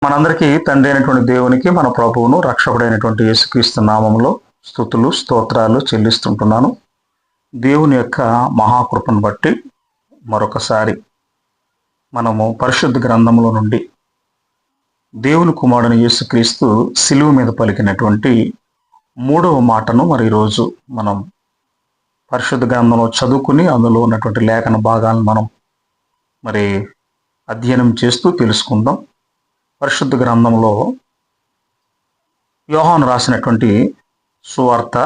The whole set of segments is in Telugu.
మనందరికీ తండ్రి అయినటువంటి దేవునికి, మన ప్రభువును రక్షకుడైనటువంటి యేసుక్రీస్తు నామములో స్తుతులు స్తోత్రాలు చెల్లిస్తుంటున్నాను. దేవుని యొక్క మహాకృపను బట్టి మరొకసారి మనము పరిశుద్ధ గ్రంథములో నుండి దేవుని కుమారుని యేసుక్రీస్తు సిలువ మీద పలికినటువంటి 3వ మాటను మరి ఈరోజు మనం పరిశుద్ధ గ్రంథంలో చదువుకుని అందులో ఉన్నటువంటి లేఖన భాగాలను మనం మరి అధ్యయనం చేస్తూ తెలుసుకుందాం. పరిశుద్ధ గ్రంథంలో యోహాను రాసినటువంటి సువార్త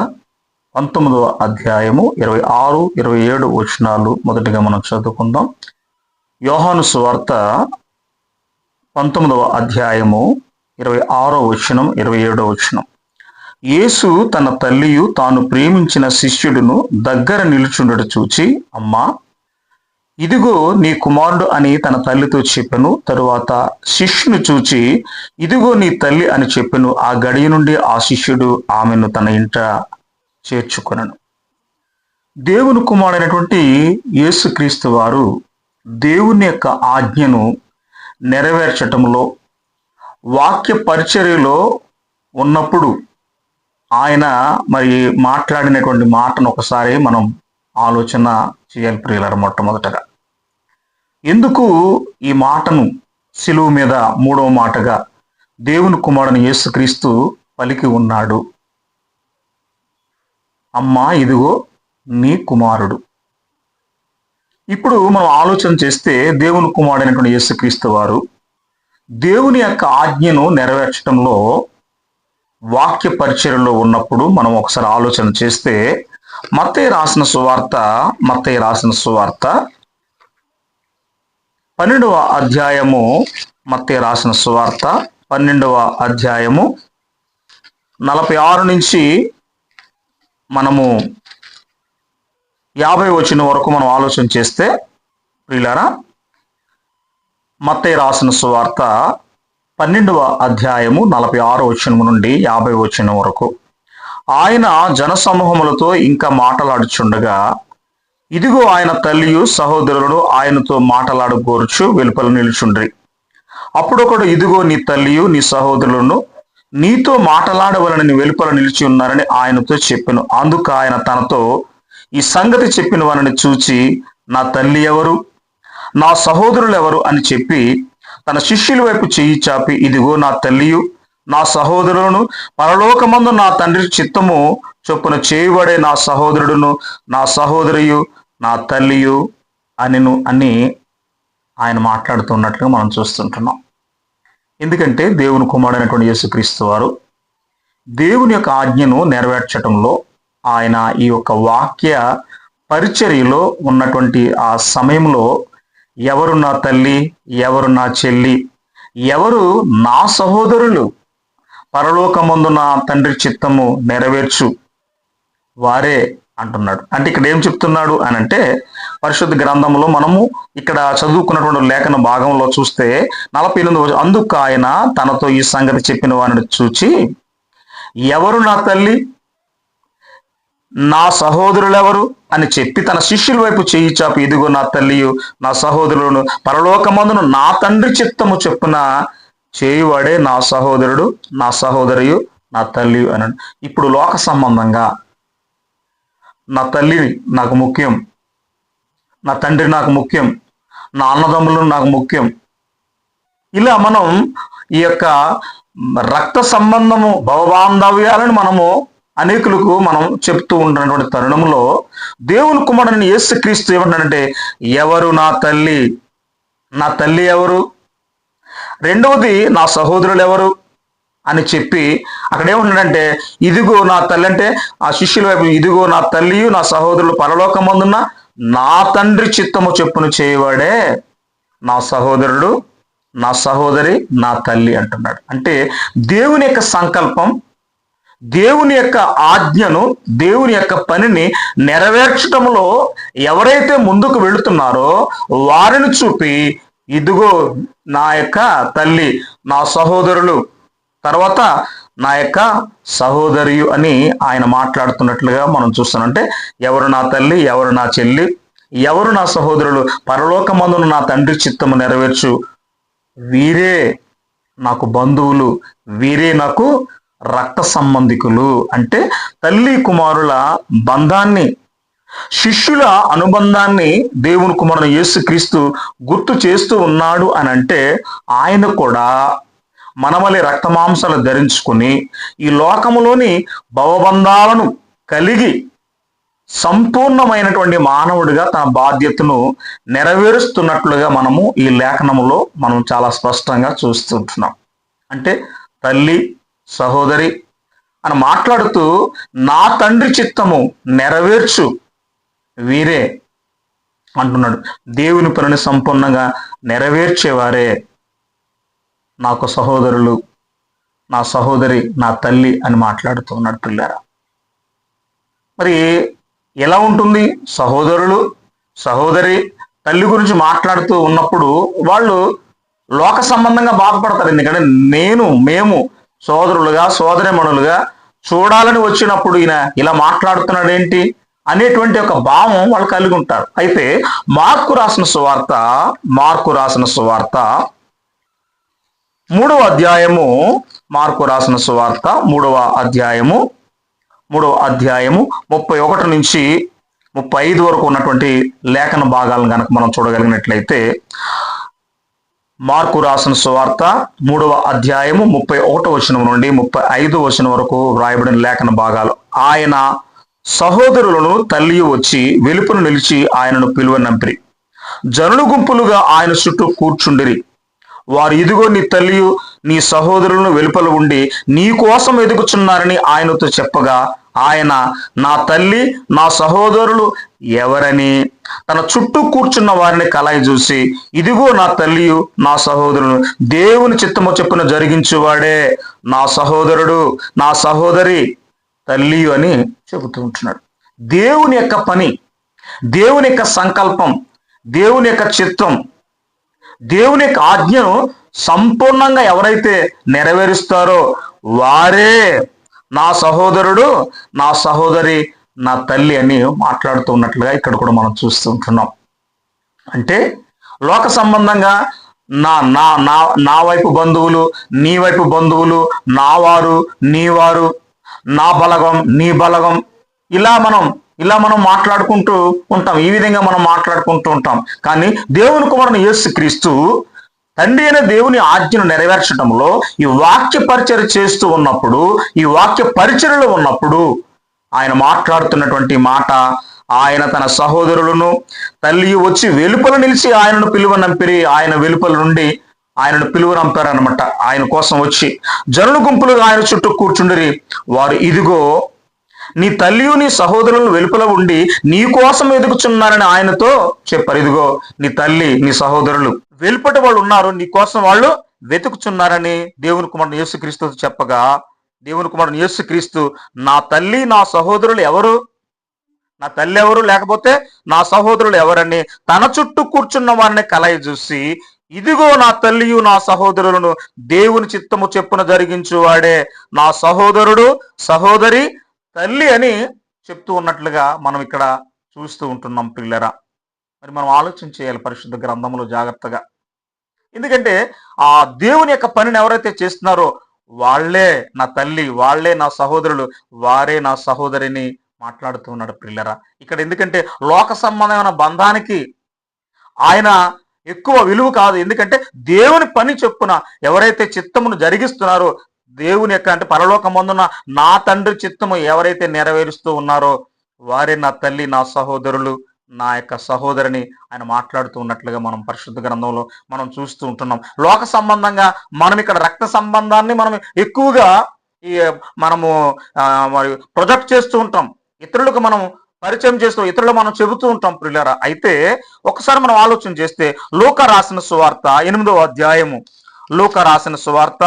19వ అధ్యాయము 26, 27 వచనాలు మొదటిగా మనం చదువుకుందాం. యోహాను సువార్త 19వ అధ్యాయము 26వ వచనం, 27వ వచనం. యేసు తన తల్లియు తాను ప్రేమించిన శిష్యుడును దగ్గర నిలుచుండట చూచి, అమ్మా, ఇదిగో నీ కుమారుడు అని తన తల్లితో చెప్పెను. తరువాత శిష్యుని చూచి, ఇదిగో నీ తల్లి అని చెప్పెను. ఆ గడియ నుండి ఆ శిష్యుడు ఆమెను తన ఇంట చేర్చుకొనెను. దేవుని కుమారుడైనటువంటి యేసుక్రీస్తు వారు దేవుని యొక్క ఆజ్ఞను నెరవేర్చటంలో, వాక్య పరిచర్యలో ఉన్నప్పుడు ఆయన మరి మాట్లాడినటువంటి మాటను ఒకసారి మనం ఆలోచన చేయాలి ప్రియులారా. మొట్టమొదటగా ఎందుకు ఈ మాటను సిలువ మీద 3వ మాటగా దేవుని కుమారుని యేసుక్రీస్తు పలికి ఉన్నాడు? అమ్మా, ఇదిగో నీ కుమారుడు. ఇప్పుడు మనం ఆలోచన చేస్తే దేవుని కుమారుడైనటువంటి యేసుక్రీస్తు వారు దేవుని యొక్క ఆజ్ఞను నెరవేర్చడంలో, వాక్య పరిచర్యలో ఉన్నప్పుడు మనం ఒకసారి ఆలోచన చేస్తే మత్తయి రాసిన సువార్త 12వ అధ్యాయము, మత్తయి రాసిన సువార్త 12వ అధ్యాయము 46 నుంచి మనము 50 వచనం వరకు మనం ఆలోచన చేస్తే ప్రియులారా, మత్తయి రాసిన సువార్త 12వ అధ్యాయము 46 వచనం నుండి 50 వచనం వరకు. ఆయన జనసమూహములతో ఇంకా మాటలాడుచుండగా, ఇదిగో ఆయన తల్లియు సహోదరుడు ఆయనతో మాటలాడగోరుచు వెలుపల నిలుచుండ్రి. అప్పుడొకడు, ఇదిగో నీ తల్లియు నీ సహోదరులను నీతో మాటలాడవలనని వెలుపల నిలిచి ఉన్నారని ఆయనతో చెప్పెను. అందుకు ఆయన తనతో ఈ సంగతి చెప్పిన వారిని చూచి, నా తల్లి ఎవరు, నా సహోదరులు ఎవరు అని చెప్పి తన శిష్యుల వైపు చెయ్యి చాపి, ఇదిగో నా తల్లియు నా సహోదరులను, పరలోకమందు నా తండ్రి చిత్తము చొప్పున చేయబడే నా సహోదరుడును నా సహోదరియు నా తల్లియు అని ఆయన మాట్లాడుతున్నట్లుగా మనం చూస్తుంటున్నాం. ఎందుకంటే దేవుని కుమారుడైనటువంటి యేసుక్రీస్తు వారు దేవుని యొక్క ఆజ్ఞను నెరవేర్చడంలో, ఆయన ఈ యొక్క వాక్య పరిచర్యలో ఉన్నటువంటి ఆ సమయంలో ఎవరు నా తల్లి, ఎవరు నా చెల్లి, ఎవరు నా సహోదరులు, పరలోకమందు నా తండ్రి చిత్తము నెరవేర్చు వారే అంటున్నాడు. అంటే ఇక్కడ ఏం చెప్తున్నాడు అని అంటే, పరిశుద్ధ గ్రంథంలో మనము ఇక్కడ చదువుకున్నటువంటి లేఖన భాగంలో చూస్తే 48 అందుకు ఆయన తనతో ఈ సంగతి చెప్పిన వారిని చూచి, ఎవరు నా తల్లి, నా సహోదరులు ఎవరు అని చెప్పి తన శిష్యుల వైపు చేయి చాపి, ఇదిగో నా తల్లియు నా సహోదరులను, పరలోకమందును నా తండ్రి చిత్తము చెప్పున చేయువాడే నా సహోదరుడు నా సహోదరియు నా తల్లి అని. ఇప్పుడు లోక సంబంధంగా నా తల్లి నాకు ముఖ్యం, నా తండ్రి నాకు ముఖ్యం, నా అన్నదమ్ములు నాకు ముఖ్యం, ఇలా మనం ఈ యొక్క రక్త సంబంధము భవబాంధవ్యాలను మనము అనేకులకు మనం చెప్తూ ఉంటున్నటువంటి తరుణంలో దేవుని కుమారుని యేసుక్రీస్తు ఏమంటాడంటే, ఎవరు నా తల్లి, నా తల్లి ఎవరు, రెండవది నా సహోదరులు ఎవరు అని చెప్పి అక్కడ ఏమంటాడంటే, ఇదిగో నా తల్లి అంటే ఆ శిష్యుల వైపు, ఇదిగో నా తల్లియు నా సహోదరులు పరలోకమందున్న నా తండ్రి చిత్తము చెప్పును చేయవాడే నా సహోదరుడు నా సహోదరి నా తల్లి అంటున్నాడు. అంటే దేవుని యొక్క సంకల్పం, దేవుని యొక్క ఆజ్ఞను, దేవుని యొక్క పనిని నెరవేర్చడంలో ఎవరైతే ముందుకు వెళుతున్నారో వారిని చూపి, ఇదిగో నా యొక్క తల్లి, నా సహోదరులు, తర్వాత నా యొక్క సహోదరియు అని ఆయన మాట్లాడుతున్నట్లుగా మనం చూస్తున్నాం. అంటే ఎవరు నా తల్లి, ఎవరు నా చెల్లి, ఎవరు నా సహోదరులు, పరలోకమందున నా తండ్రి చిత్తము నెరవేర్చు వీరే నాకు బంధువులు, వీరే నాకు రక్త సంబంధికులు. అంటే తల్లి కుమారుల బంధాన్ని, శిష్యుల అనుబంధాన్ని దేవుని కుమారుడు యేసుక్రీస్తు గుర్తు చేస్తూ ఉన్నాడు అని అంటే, ఆయన కూడా మనమలి రక్తమాంసాలు ధరించుకుని ఈ లోకములోని భవబంధాలను కలిగి సంపూర్ణమైనటువంటి మానవుడిగా తన బాధ్యతను నెరవేరుస్తున్నట్లుగా మనము ఈ లేఖనములో మనం చాలా స్పష్టంగా చూస్తుంటున్నాం. అంటే తల్లి, సహోదరి అని మాట్లాడుతూ నా తండ్రి చిత్తము నెరవేర్చు వీరే అంటున్నాడు. దేవుని పనిని సంపూర్ణంగా నెరవేర్చేవారే నాకు సహోదరులు, నా సహోదరి, నా తల్లి అని మాట్లాడుతూ ఉన్నాడు పిల్లారా. మరి ఎలా ఉంటుంది? సహోదరులు, సహోదరి, తల్లి గురించి మాట్లాడుతూ ఉన్నప్పుడు వాళ్ళు లోక సంబంధంగా బాధపడతారు. ఎందుకంటే మేము సోదరులుగా, సోదరిమణులుగా చూడాలని వచ్చినప్పుడు ఈయన ఇలా మాట్లాడుతున్నాడు ఏంటి అనేటువంటి ఒక భావం వాళ్ళు కలిగి ఉంటారు. అయితే మార్కు రాసిన సువార్త 3వ అధ్యాయము, మార్కు రాసిన సువార్త 3వ అధ్యాయము 31 నుంచి 35 వరకు ఉన్నటువంటి లేఖన భాగాలను కనుక మనం చూడగలిగినట్లయితే, మార్కు రాసిన సువార్త 3వ అధ్యాయము 31 వచనం నుండి 35 వచనం వరకు వ్రాయబడిన లేఖన భాగాలు. ఆయన సహోదరులను తల్లి వచ్చి వెలుపల నిలిచి ఆయనను పిలువనంపిరి. జనులు గుంపులుగా ఆయన చుట్టూ కూర్చుండిరి. వారు, ఇదిగో నీ తల్లియు నీ సహోదరులను వెలుపల ఉండి నీ కోసం ఎదుగుచున్నారని ఆయనతో చెప్పగా, ఆయన నా తల్లి, నా సహోదరులు ఎవరని తన చుట్టూ కూర్చున్న వారిని కలాయి చూసి, ఇదిగో నా తల్లియు నా సహోదరులు, దేవుని చిత్తము చొప్పున జరిగించువాడే నా సహోదరుడు, నా సహోదరి, తల్లియు అని చెబుతూ ఉంటున్నాడు. దేవుని యొక్క పని, దేవుని యొక్క సంకల్పం, దేవుని యొక్క చిత్తం, దేవుని యొక్క ఆజ్ఞను సంపూర్ణంగా ఎవరైతే నెరవేరుస్తారో వారే నా సహోదరుడు, నా సహోదరి, నా తల్లి అని మాట్లాడుతూ ఉన్నట్లుగా ఇక్కడ కూడా మనం చూస్తూ ఉంటున్నాం. అంటే లోక సంబంధంగా నా నా నా నా వైపు బంధువులు, నీ వైపు బంధువులు, నా వారు, నీ వారు, నా బలగం, నీ బలగం, ఇలా మనం మాట్లాడుకుంటూ ఉంటాం. ఈ విధంగా మనం మాట్లాడుకుంటూ ఉంటాం. కానీ దేవుని కుమారుని యేసుక్రీస్తు తండ్రి అయిన దేవుని ఆజ్ఞను నెరవేర్చడంలో ఈ వాక్య పరిచర్య చేస్తూ ఉన్నప్పుడు, ఈ వాక్య పరిచర్యలో ఉన్నప్పుడు ఆయన మాట్లాడుతున్నటువంటి మాట, ఆయన తన సహోదరులను తల్లి వచ్చి వెలుపల నిలిచి ఆయనను పిలువనంపిరి. ఆయన వెలుపల నుండి ఆయనను పిలువనంపారనమాట. ఆయన కోసం వచ్చి జనుల గుంపులుగా ఆయన చుట్టూ కూర్చుండిరి. వారు, ఇదిగో నీ తల్లియు నీ సహోదరులను వెలుపల ఉండి నీ కోసం ఎదుగుచున్నారని ఆయనతో చెప్పారు. ఇదిగో నీ తల్లి, నీ సహోదరులు వెలుపట వాళ్ళు ఉన్నారు, నీ కోసం వాళ్ళు వెతుకుచున్నారని దేవుని కుమారుడు యేసుక్రీస్తు చెప్పగా, దేవుని కుమారుడు యేసుక్రీస్తు నా తల్లి, నా సహోదరులు ఎవరు, నా తల్లి ఎవరు, లేకపోతే నా సహోదరులు ఎవరని తన చుట్టూ కూర్చున్న వారిని కలయి చూసి, ఇదిగో నా తల్లియు నా సహోదరులను దేవుని చిత్తము చెప్పున జరిగించువాడే నా సహోదరుడు, సహోదరి, తల్లి అని చెప్తూ ఉన్నట్లుగా మనం ఇక్కడ చూస్తూ ఉంటున్నాం పిల్లరా. మరి మనం ఆలోచన చేయాలి పరిశుద్ధ గ్రంథములో జాగ్రత్తగా. ఎందుకంటే ఆ దేవుని యొక్క పనిని ఎవరైతే చేస్తున్నారో వాళ్ళే నా తల్లి, వాళ్ళే నా సహోదరులు, వారే నా సహోదరిని మాట్లాడుతూ ఉన్నాడు పిల్లరా ఇక్కడ. ఎందుకంటే లోక సంబంధమైన బంధానికి ఆయన ఎక్కువ విలువ కాదు. ఎందుకంటే దేవుని పని చొప్పున ఎవరైతే చిత్తమును జరిగిస్తున్నారో, దేవుని యొక్క అంటే పరలోకమందున నా తండ్రి చిత్తము ఎవరైతే నెరవేరుస్తూ ఉన్నారో వారే నా తల్లి, నా సహోదరులు, నా యొక్క సహోదరిని ఆయన మాట్లాడుతూ ఉన్నట్లుగా మనం పరిశుద్ధ గ్రంథంలో మనం చూస్తూ ఉంటున్నాం. లోక సంబంధంగా మనం ఇక్కడ రక్త సంబంధాన్ని మనం ఎక్కువగా మనము మరి ప్రొజెక్ట్ చేస్తూ ఉంటాం, ఇతరులకు మనం పరిచయం చేస్తూ, ఇతరులు మనం చెబుతూ ఉంటాం ప్రియులారా. అయితే ఒకసారి మనం ఆలోచన చేస్తే లూకా రాసిన సువార్త 8వ అధ్యాయము, లూకా రాసిన సువార్త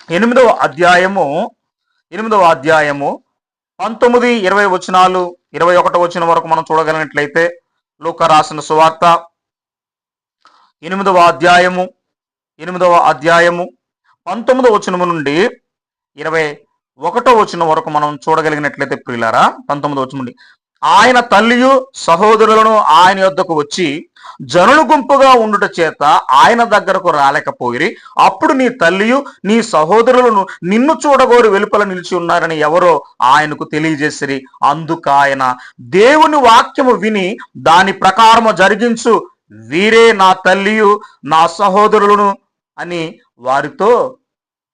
8వ అధ్యాయము 19, 20 వచనాలు 21 వచనం వరకు మనం చూడగలిగినట్లయితే, లూకా రాసిన సువార్త 8వ అధ్యాయము 19వ వచనము నుండి 21వ వచనం వరకు మనం చూడగలిగినట్లయితే ప్రియులారా, 19వ వచనం నుండి, ఆయన తల్లియు సహోదరులను ఆయన యొద్దకు వచ్చి జనులు గుంపుగా ఉండుట చేత ఆయన దగ్గరకు రాలేకపోయిరి. అప్పుడు నీ తల్లియు నీ సహోదరులను నిన్ను చూడగోరి వెలుపల నిలిచి ఉన్నారని ఎవరో ఆయనకు తెలియజేసిరి. అందుకు ఆయన, దేవుని వాక్యము విని దాని ప్రకారము జరిగించు వీరే నా తల్లియు నా సహోదరులను అని వారితో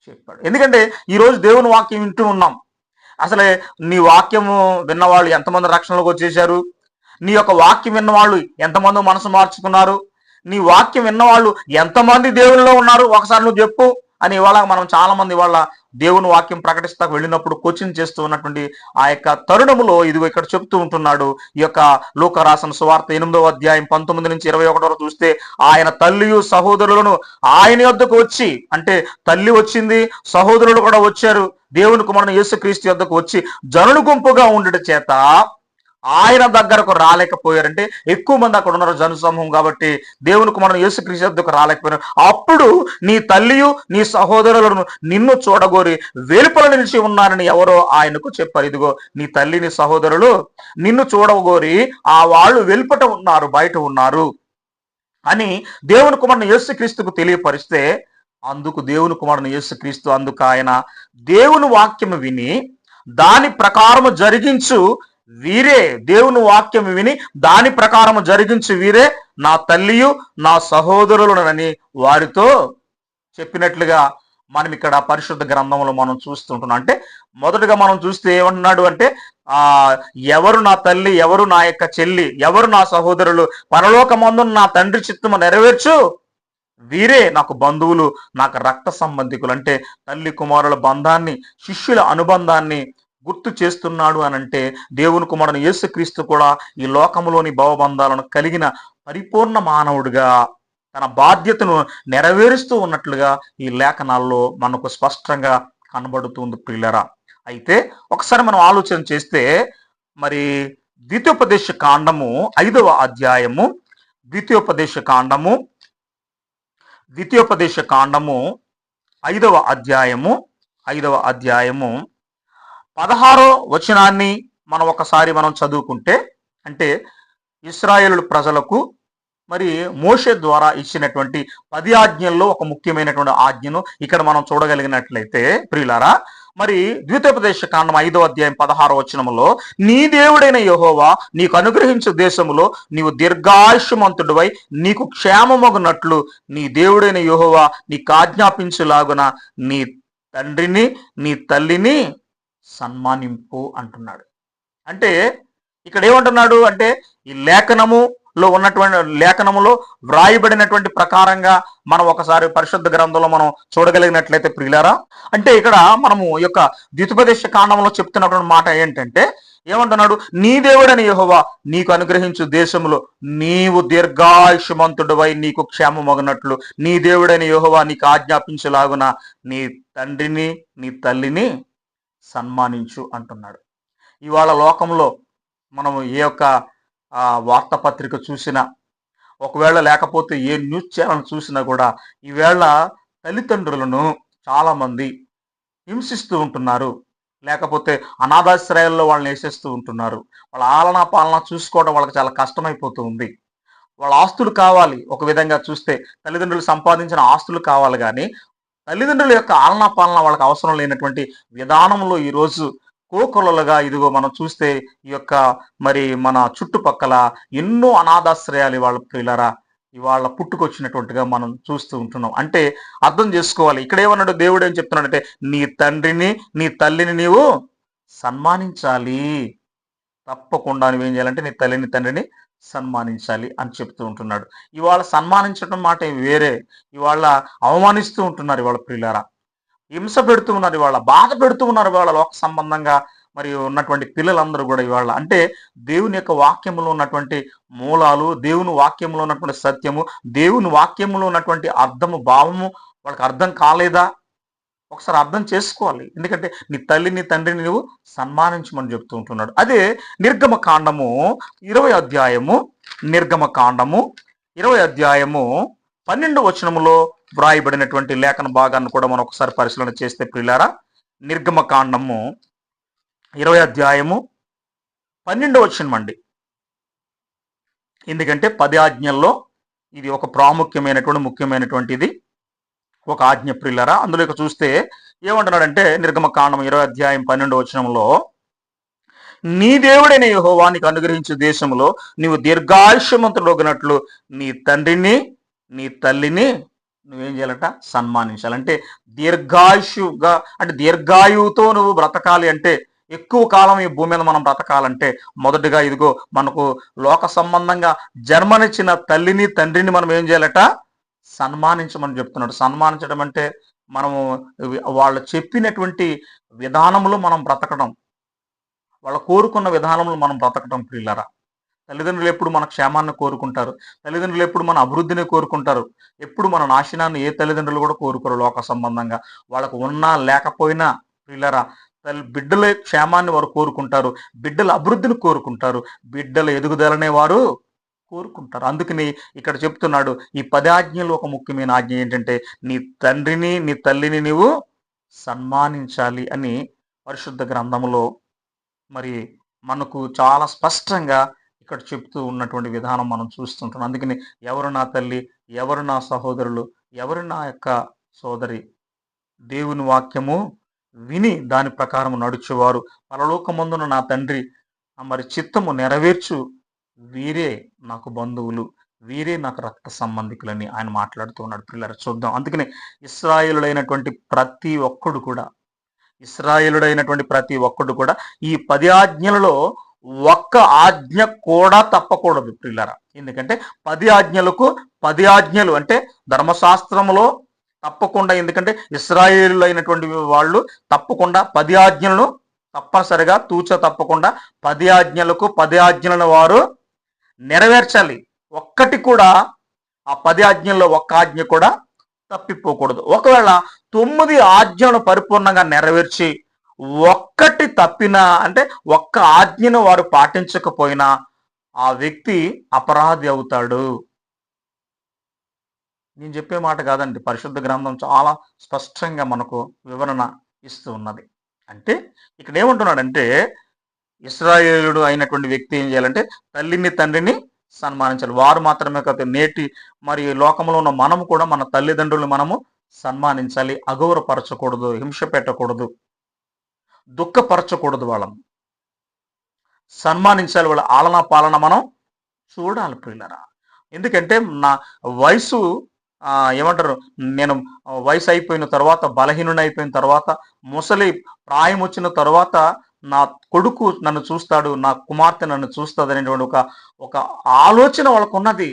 చెప్పాడు. ఎందుకంటే ఈరోజు దేవుని వాక్యం వింటూ ఉన్నాం. అసలే నీ వాక్యము విన్నవాళ్ళు ఎంతమంది రక్షణలోకి వచ్చేసారు? నీ యొక్క వాక్యం విన్నవాళ్ళు ఎంతమంది మనసు మార్చుకున్నారు? నీ వాక్యం విన్నవాళ్ళు ఎంతమంది దేవునిలో ఉన్నారు ఒకసారి నువ్వు చెప్పు అని ఇవాళ మనం చాలా మంది వాళ్ళ దేవుని వాక్యం ప్రకటిస్తాకు వెళ్ళినప్పుడు కోచింగ్ చేస్తూ ఉన్నటువంటి ఆ యొక్క తరుణములో ఇదిగో ఇక్కడ చెప్తూ ఉంటున్నాడు. ఈ యొక్క లూకా రాసిన సువార్త 8వ అధ్యాయం 19 నుంచి 21 వరకు చూస్తే, ఆయన తల్లియు సహోదరులను ఆయన యొద్దకు వచ్చి, అంటే తల్లి వచ్చింది, సహోదరులు కూడా వచ్చారు, దేవుని కుమారుని యేసుక్రీస్తు యొద్దకు వచ్చి జనులు గుంపుగా ఉండటం చేత ఆయన దగ్గరకు రాలేకపోయారంటే ఎక్కువ మంది అక్కడ ఉన్నారు జన సమూహం కాబట్టి దేవుని కుమారుని యేసుక్రీస్తు యొద్దకు రాలేకపోయారు. అప్పుడు నీ తల్లియు నీ సహోదరులను నిన్ను చూడగోరి వెలుపల నిలిచి ఉన్నారని ఎవరో ఆయనకు చెప్పారు. ఇదిగో నీ తల్లి నీ సహోదరులు నిన్ను చూడగోరి ఆ వాళ్ళు వెలుపట ఉన్నారు, బయట ఉన్నారు అని దేవుని కుమారుని యేసుక్రీస్తుకు తెలియపరిస్తే, అందుకు దేవుని కుమారుని యేసుక్రీస్తు అందుకు ఆయన, దేవుని వాక్యము విని దాని ప్రకారము జరిగించు వీరే, దేవుని వాక్యం విని దాని ప్రకారము జరిగించు వీరే నా తల్లియు నా సహోదరులనని వారితో చెప్పినట్లుగా మనం ఇక్కడ పరిశుద్ధ గ్రంథంలో మనం చూస్తుంటున్నాం. అంటే మొదటగా మనం చూస్తే ఏమంటున్నాడు అంటే, ఎవరు నా తల్లి, ఎవరు నా యొక్క చెల్లి, ఎవరు నా సహోదరులు, పరలోకమందున నా తండ్రి చిత్తము నెరవేర్చు వీరే నాకు బంధువులు, నాకు రక్త సంబంధికులు. అంటే తల్లి కుమారుల బంధాన్ని, శిష్యుల అనుబంధాన్ని గుర్తు చేస్తున్నాడు అని అంటే, దేవుని కుమారుని యేసుక్రీస్తు కూడా ఈ లోకంలోని భవబంధాలను కలిగిన పరిపూర్ణ మానవుడిగా తన బాధ్యతను నెరవేరుస్తూ ఉన్నట్లుగా ఈ లేఖనాల్లో మనకు స్పష్టంగా కనబడుతుంది ప్రియులరా. అయితే ఒకసారి మనం ఆలోచన చేస్తే, మరి ద్వితీయోపదేశ కాండము 5వ అధ్యాయము, ద్వితీయోపదేశ కాండము 5వ అధ్యాయము 16వ వచనాన్ని మనం ఒకసారి చదువుకుంటే, అంటే ఇశ్రాయేలు ప్రజలకు మరి మోషే ద్వారా ఇచ్చినటువంటి 10 ఆజ్ఞల్లో ఒక ముఖ్యమైనటువంటి ఆజ్ఞను ఇక్కడ మనం చూడగలిగినట్లయితే ప్రియులారా, మరి ద్వితీయోపదేశ కాండం 5వ అధ్యాయం 16వ వచనములో, నీ దేవుడైన యెహోవా నీకు అనుగ్రహించు దేశములో నీవు దీర్ఘాయుష్మంతుడివై నీకు క్షేమమగునట్లు నీ దేవుడైన యెహోవా నీకు ఆజ్ఞాపించులాగున నీ తండ్రిని నీ తల్లిని సన్మానింపు అంటున్నాడు. అంటే ఇక్కడ ఏమంటున్నాడు అంటే, ఈ లేఖనములో వ్రాయబడినటువంటి ప్రకారంగా మనం ఒకసారి పరిశుద్ధ గ్రంథంలో మనం చూడగలిగినట్లయితే ప్రియులారా, అంటే ఇక్కడ మనము ఈ యొక్క ద్వితీయోపదేశ కాండంలో చెప్తున్నటువంటి మాట ఏంటంటే, ఏమంటున్నాడు, నీ దేవుడని యెహోవా నీకు అనుగ్రహించు దేశంలో నీవు దీర్ఘాయుష్మంతుడివై నీకు క్షేమమగునట్లు నీ దేవుడని యెహోవా నీకు ఆజ్ఞాపించులాగున నీ తండ్రిని నీ తల్లిని సన్మానించు అంటున్నాడు. ఇవాళ లోకంలో మనం ఏ యొక్క వార్తాపత్రిక చూసినా, ఒకవేళ లేకపోతే ఏ న్యూస్ ఛానల్ చూసినా కూడా ఈవేళ తల్లిదండ్రులను చాలామంది హింసిస్తూ ఉంటున్నారు, లేకపోతే అనాథాశ్రయాల్లో వాళ్ళని వేసేస్తూ ఉంటున్నారు. వాళ్ళ ఆలనా పాలన చూసుకోవడం వాళ్ళకి చాలా కష్టమైపోతూ ఉంది. వాళ్ళ ఆస్తులు కావాలి, ఒక విధంగా చూస్తే తల్లిదండ్రులు సంపాదించిన ఆస్తులు కావాలి, కానీ తల్లిదండ్రుల యొక్క ఆలనా పాలన వాళ్ళకి అవసరం లేనటువంటి విధానంలో ఈరోజు కోకొల్లలుగా ఇదిగో మనం చూస్తే ఈ యొక్క మరి మన చుట్టుపక్కల ఎన్నో అనాథాశ్రయాలు ఇవాళ ప్రియులరా ఇవాళ పుట్టుకొచ్చినటువంటిగా మనం చూస్తూ ఉంటున్నాం. అంటే అర్థం చేసుకోవాలి, ఇక్కడ ఏమన్నాడు దేవుడు ఏం చెప్తున్నాడంటే, నీ తండ్రిని నీ తల్లిని నీవు సన్మానించాలి, తప్పకుండా నువ్వేం చేయాలంటే నీ తల్లిని తండ్రిని సన్మానించాలి అని చెప్తూ ఉంటున్నాడు. ఇవాళ సన్మానించడం మాట వేరే, ఇవాళ అవమానిస్తూ ఉంటున్నారు ఇవాళ ప్రియులారా, హింస పెడుతూ ఉన్నారు, ఇవాళ బాధ పెడుతూ ఉన్నారు ఇవాళ లోక సంబంధంగా మరి ఉన్నటువంటి పిల్లలందరూ కూడా ఇవాళ. అంటే దేవుని యొక్క వాక్యంలో ఉన్నటువంటి మూలాలు, దేవుని వాక్యంలో ఉన్నటువంటి సత్యము, దేవుని వాక్యంలో ఉన్నటువంటి అర్థము భావము వాళ్ళకి అర్థం కాలేదా? ఒకసారి అర్థం చేసుకోవాలి. ఎందుకంటే నీ తల్లిని తండ్రిని నువ్వు సన్మానించమని చెప్తూ ఉంటున్నాడు. అదే నిర్గమ కాండము 20వ అధ్యాయము 12వ వచనములో వ్రాయబడినటువంటి లేఖన భాగాన్ని కూడా మనం ఒకసారి పరిశీలన చేస్తే ప్రియులారా, నిర్గమ కాండము 20వ అధ్యాయము 12వ వచనం అండి. ఎందుకంటే 10 ఆజ్ఞల్లో ఇది ఒక ముఖ్యమైనటువంటిది ఒక ఆజ్ఞ ప్రియులారా. అందులో ఇక చూస్తే ఏమంటున్నాడంటే నిర్గమకాండం 20 అధ్యాయం 12 వచనంలో, నీ దేవుడైన యెహోవా నీకు అనుగ్రహించే దేశంలో నీవు దీర్ఘాయుష్యమంతుడొగినట్లు నీ తండ్రిని నీ తల్లిని నువ్వేం చేయాలట? సన్మానించాలి. అంటే దీర్ఘాయుషుగా, అంటే దీర్ఘాయువుతో నువ్వు బ్రతకాలి అంటే, ఎక్కువ కాలం ఈ భూమి మీద మనం బ్రతకాలంటే మొదటిగా ఇదిగో మనకు లోక సంబంధంగా జన్మనిచ్చిన తల్లిని తండ్రిని మనం ఏం చేయాలట? సన్మానించమని చెప్తున్నాడు. సన్మానించడం అంటే మనము వాళ్ళు చెప్పినటువంటి విధానంలో మనం బ్రతకడం, వాళ్ళు కోరుకున్న విధానంలో మనం బ్రతకడం ప్రియులారా. తల్లిదండ్రులు ఎప్పుడు మన క్షేమాన్ని కోరుకుంటారు, తల్లిదండ్రులు ఎప్పుడు మన అభివృద్ధిని కోరుకుంటారు, ఎప్పుడు మన నాశనాన్ని ఏ తల్లిదండ్రులు కూడా కోరుకోరు. లోక సంబంధంగా వాళ్ళకు ఉన్నా లేకపోయినా ప్రియులారా, బిడ్డల క్షేమాన్ని వారు కోరుకుంటారు, బిడ్డల అభివృద్ధిని కోరుకుంటారు, బిడ్డల ఎదుగుదలనే వారు కోరుకుంటారు. అందుకని ఇక్కడ చెప్తున్నాడు, ఈ 10 ఆజ్ఞలు ఒక ముఖ్యమైన ఆజ్ఞ ఏంటంటే నీ తండ్రిని నీ తల్లిని నీవు సన్మానించాలి అని పరిశుద్ధ గ్రంథంలో మరి మనకు చాలా స్పష్టంగా ఇక్కడ చెప్తూ ఉన్నటువంటి విధానం మనం చూస్తుంటాం. అందుకని ఎవరు నా తల్లి, ఎవరు నా సహోదరులు, ఎవరు నా యొక్క సోదరి, దేవుని వాక్యము విని దాని ప్రకారం నడుచువారు పరలోకమందున నా తండ్రి మరి చిత్తము నెరవేర్చు వీరే నాకు బంధువులు, వీరే నాకు రక్త సంబంధికులని ఆయన మాట్లాడుతూ ఉన్నాడు. పిల్లలు చూద్దాం. అందుకని ఇశ్రాయేలుడైనటువంటి ప్రతి ఒక్కడు కూడా ఈ 10 ఆజ్ఞలలో ఒక్క ఆజ్ఞ కూడా తప్పకూడదు పిల్లరా. ఎందుకంటే 10 ఆజ్ఞలు అంటే ధర్మశాస్త్రంలో తప్పకుండా, ఎందుకంటే ఇశ్రాయేలు అయినటువంటి వాళ్ళు తప్పకుండా 10 ఆజ్ఞలను తప్పనిసరిగా తప్పకుండా 10 ఆజ్ఞలను వారు నెరవేర్చాలి. ఒక్కటి కూడా ఆ 10 ఆజ్ఞల్లో ఒక్క ఆజ్ఞ కూడా తప్పిపోకూడదు. ఒకవేళ 9 ఆజ్ఞలను పరిపూర్ణంగా నెరవేర్చి ఒక్కటి తప్పినా, అంటే ఒక్క ఆజ్ఞను వారు పాటించకపోయినా ఆ వ్యక్తి అపరాధి అవుతాడు. నేను చెప్పే మాట కాదండి, పరిశుద్ధ గ్రంథం చాలా స్పష్టంగా మనకు వివరణ ఇస్తూ ఉన్నది. అంటే ఇక్కడ ఏమంటున్నాడంటే ఇశ్రాయేలుడు అయినటువంటి వ్యక్తి ఏం చేయాలంటే తల్లిని తండ్రిని సన్మానించాలి. వారు మాత్రమే కాదు, నేటి మరి లోకంలో ఉన్న మనము కూడా మన తల్లిదండ్రులను మనము సన్మానించాలి. అగౌరవపరచకూడదు, హింస పెట్టకూడదు, దుఃఖపరచకూడదు, వాళ్ళను సన్మానించాలి. వాళ్ళ ఆలన పాలన మనం చూడాలి ప్రియులరా. ఎందుకంటే నా వయసు ఏమంటారు, నేను వయసు అయిపోయిన తర్వాత, బలహీనుని అయిపోయిన తర్వాత, ముసలి ప్రాయం వచ్చిన తర్వాత నా కొడుకు నన్ను చూస్తాడు, నా కుమార్తె నన్ను చూస్తుంది అనేటువంటి ఒక ఆలోచన వాళ్ళకు ఉన్నది.